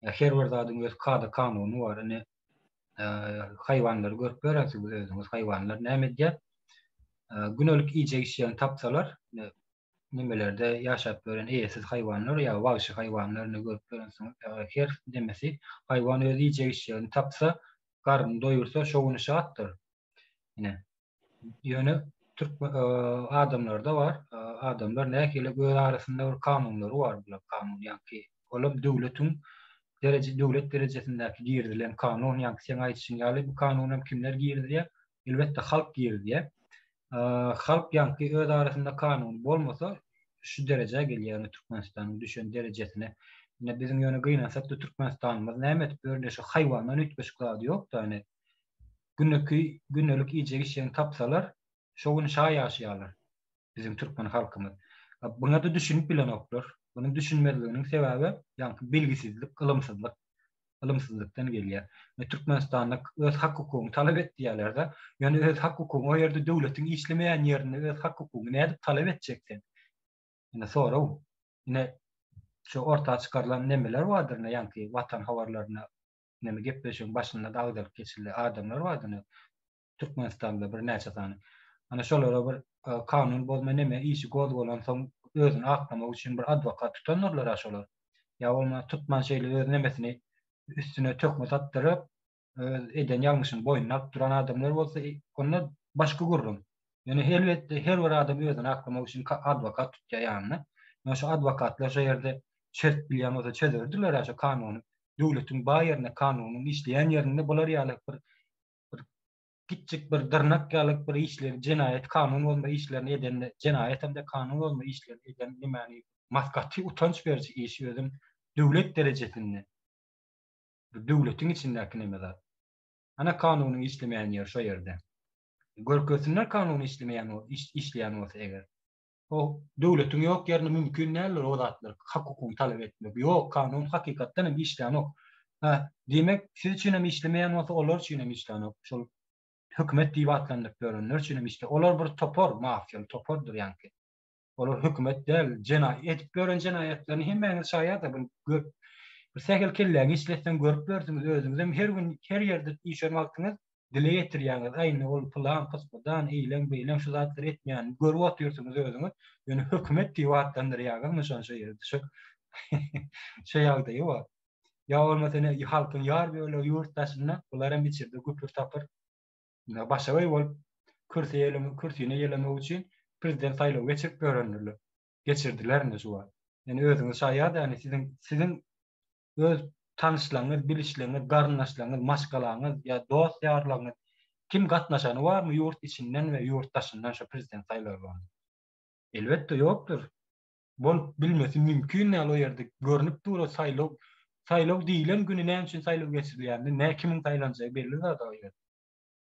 Her bir zadyň öz kanuny bar. Ene hayvanlar görüp göräsiz özüňiz hayvanlar näme diýär? Günelik iýjek işlerini tapsalar, nimelerde ýaşap gören eýesiz hayvanlar ýa wagşy hayvanlaryny görüp görensiňiz, her demesi haywan öz iýjek işlerini tapsa, garny doýursa şoňuny şatdyr. Ine ýöne Türk adamlar da var. Adamlar näkile göz arasında bir kanunları var bu kanun yani olam devlet derejesindäki girdilen kanun yani sen aýtýan ýaly bu kanuna kimler girdi? Elbetde halk girdi. Halk yani öz arasında kanun bolmasa şu derece gelýär Türkmenistanyň düşen derejesine. Yine bizim ýöne gynansak da Türkmenistanymyz nämet böyle şu haýwandan ütgeşikleri ýok da hani günlük iýje işlerini tapsalar şoň şaý ýaşaýarlar bizim Türkmen halkymyz. Buna da düşünüp bilen oklar. Bunu düşünmediğinin sebebi yani bilgisizlik, ılımsızlıktan gelýär. Türkmenistanda öz hak hukugyny talap etdiýärler-de, yani öz hak hukugy o ýerde döwletiň işlemeýän ýerinde öz hak hukugyny näde talap etjeksen. Ine sonra o. Ine şu orta çykarlan nemeler vardır, yani watan hawarlaryna neme gepleşiň başynda dagdalyk geçirli adamlar vardır. Türkmenistanda bir näçe tane. Ana şolara bir kanun bolma neme işi god bolan soň özüni aklamak üçin bir advokat tutanlarlar aşolar. Ya olma tutman şeýle öz nemesini üstüne tökme atdyryp eden ýalňyşyny boýnuna alyp duran adamlar bolsa onda başga gurrun. Yani elbetde her bir adam özüni aklamak üçin advokat tutýar ýanyna. Mana şu advokatlar şu ýerde şert bilýän bolsa çözerdiler aşo kanuny. Döwletiň baýerine kanunyň işleýän ýerinde bolar ýaly bir kiçik bir dırnak ýalyk bir işleri jenayet kanun bolma işlerini eden jenayet hem de kanun bolma işlerini eden nimani maskaty utanç berici iş özüm döwlet derejesinde. Döwletiň içindäki nemeler. Ana kanunyň işlemeýän ýer şo ýerde. Görkezler kanuny işleýän bolsa eger. O döwletiň ýok ýerine mümkin näler o zatlar hak hukuky talap etmek. Ýok kanun hakykatdan hem işleýän ok. Demek siz üçin hem işlemeýän bolsa olar üçin hem işleýän ok. Şol hükümet diýipatlandyk görünür üçin işte olar bir topor mafiýaly topordur ýanky. Olar hükümet del jenayet gören jenayetlerini hemmeňiz şaýat bir sähel kelläň işletsen görüp berdiňiz özüňiz her gün her ýerde işler wagtyňyz dile getirýäňiz aýny ol plan paspadan eýlen beýlen şu zatlar etmeýän görüp oturýarsyňyz özüňiz ýöne hükümet diýipatlandyrýarlar şo ýerde şu şu ýagdaý ýok. Ya olmasa halkyň ýar böyle ýurtdaşyna bular hem içirde güpür tapır. Başawy bolup kürsüne ýelemek üçin prezident saýlawy geçirip görünürler. Geçirdiler şu var. Yani özüňiz şaýat yani sizin öz tanışlaryňyz, bilişleriňiz, garnaşlaryňyz, maşgalaryňyz ýa dost ýarlaryňyz kim gatnaşany barmy ýurt içinden we ýurtdaşyndan şu prezident saýlawy? Elbetde ýokdur. Bol bilmesi mümkin näle o ýerde görünüp dur o saýlaw diýilen güni näme üçin saýlaw geçirilýär, näme kimiň saýlanjagy belli zat o ýerde.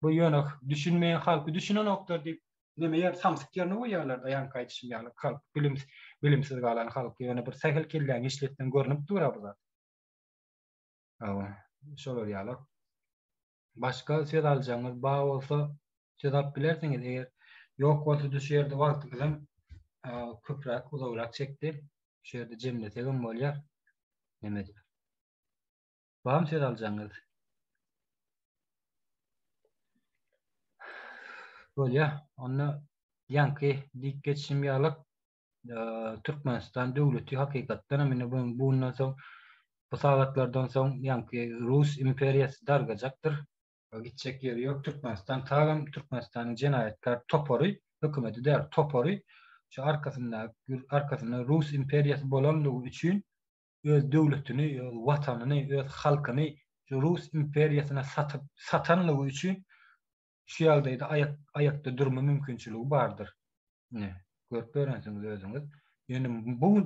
Bu ýöne düşünmeýän halky düşünen oklar diýip nemeýär samsyk ýerine goýýarlar da ýan gaýdyşym ýaly halk bilimsiz galan halky ýöne bir sähel kelläň işletden görünüp durar bu zat. Şolar ýaly. Başga söz aljaňyz ba bolsa söz alyp bilersiňiz eger ýok bolsa şu ýerde wagtyňyz köprak uzagrak çekdi. Şu ýerde jemlesegem bolýar. Nemedir? Bam söz aljaňyz. Bolýa, onda ýanky dik geçişim ýalyk Türkmenistan döwleti hakykatdan mene bundan soň bu sagatlardan soň ýanky Rus imperiýasy dargajakdyr. Gitjek ýeri ýok. Türkmenistan tagam Türkmenistanyň jenayetkar topory, hökümeti der topory şu arkasynda Rus imperiýasy bolanlygy üçin öz döwletini, öz watanyny, öz halkyny şu Rus imperiýasyna satanlygy üçin şu ýagdaýda ayakda durma mümkinçiligi bardyr. Görüp görensiňiz özüňiz. Ýöne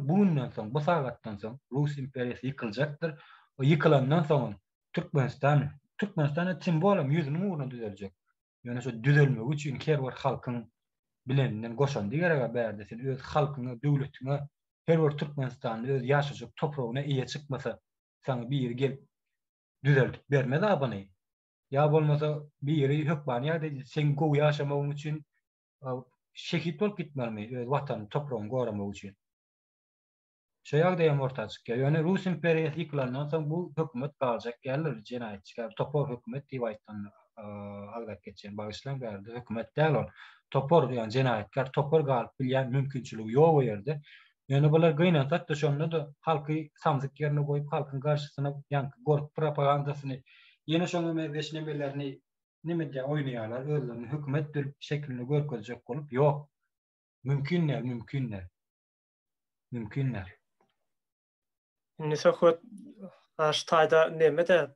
bundan soň, bu sagatdan soň Rus imperiýasy ýykyljakdyr. O ýykylandan soň Türkmenistana tim bolam ýüzüni uğruna düzeljek. Ýöne şu düzelmek üçin her bir halkyň bileninden goşandy gerek bärde sen öz halkyňa, döwletiňe her bir Türkmenistanyň öz ýaşajak topragyna iýe çykmasa sana bir ýer gelip düzeltip bermez abany. Ya bolmasa bir ýeri hökmany ýa-da sen gowy ýaşamagyň üçin şehit bolup gitmeli öz watanyny topragyny goramak üçin. Şu ýagdaýam ortaga çykýar. Ýöne Rus imperiýasy ýykylandan soň bu hökümet galjak gelýär, jenayetçiler, topor hökümet diýip aýtdan agdak geçen bagyşlan berdi. Hökümet däl ol. Topor ýa-ni jenayetkar topor galyp bilýän mümkinçiligi ýok o ýerde. Ýöne bular gynansak da şonda da halky samsyk ýerine goýup halkyň garşysyna ýanky gork propagandasyny ýene şoňa mergeçlemelerini Nimede oynaýarlar, özlerini hökümet bir şeklinde görkezjek bolup, ýok. Mümkinler. Nisa höt aştaýda nemede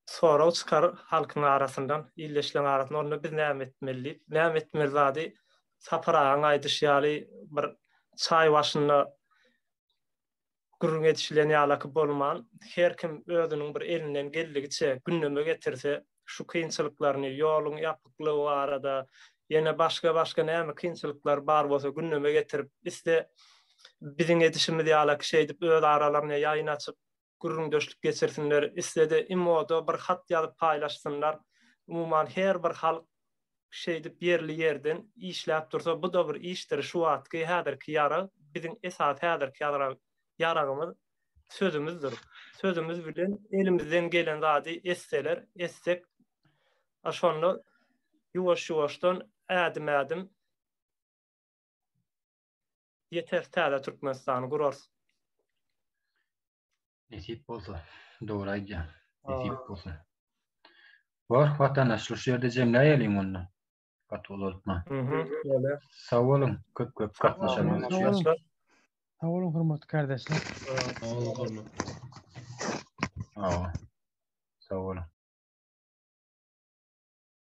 sonra çıkar halkyň arasyndan, illeşleň arasyndan onu biz näme etmeli? Näme etmeli zady? Saparaň aýdyşýaly bir çay başynda gürrüň etişilen ýalaky bolman, her kim özüniň bir elinden geldigiçe gündeme getirse, şu kynçylyklaryny, ýoluň ýapyklygy arada, ýene başga näme kynçylyklar bar bolsa gündeme getirip, iste biziň edişimiz ýalaky şey dip öz aralaryna ýaýyn açyp gürrüň döşlük geçirsinler, istede imodo bir hat ýazyp paýlaşsynlar. Umuman her bir halk şey dip yerli yerden işläp dursa, bu da bir işdir şu wagtky häzirki ýara, biziň esas häzirki ýaragymyz sözümüzdür. Sözümüz bilen elimizden gelen zady essek, aşonda ýuwaş-ýuwaşdan ädim yeter täze Türkmenistany gurar. Nesip bolsa, dogry aýdýan. Nesip bolsa. Var wataşlyk şerde jemläýäliň onu. Gatol bolma. Öyle. Sag bolun, köp gatnaşalım. Sag bolun hormatly kardeşler. Sağ olun. Sag bolun.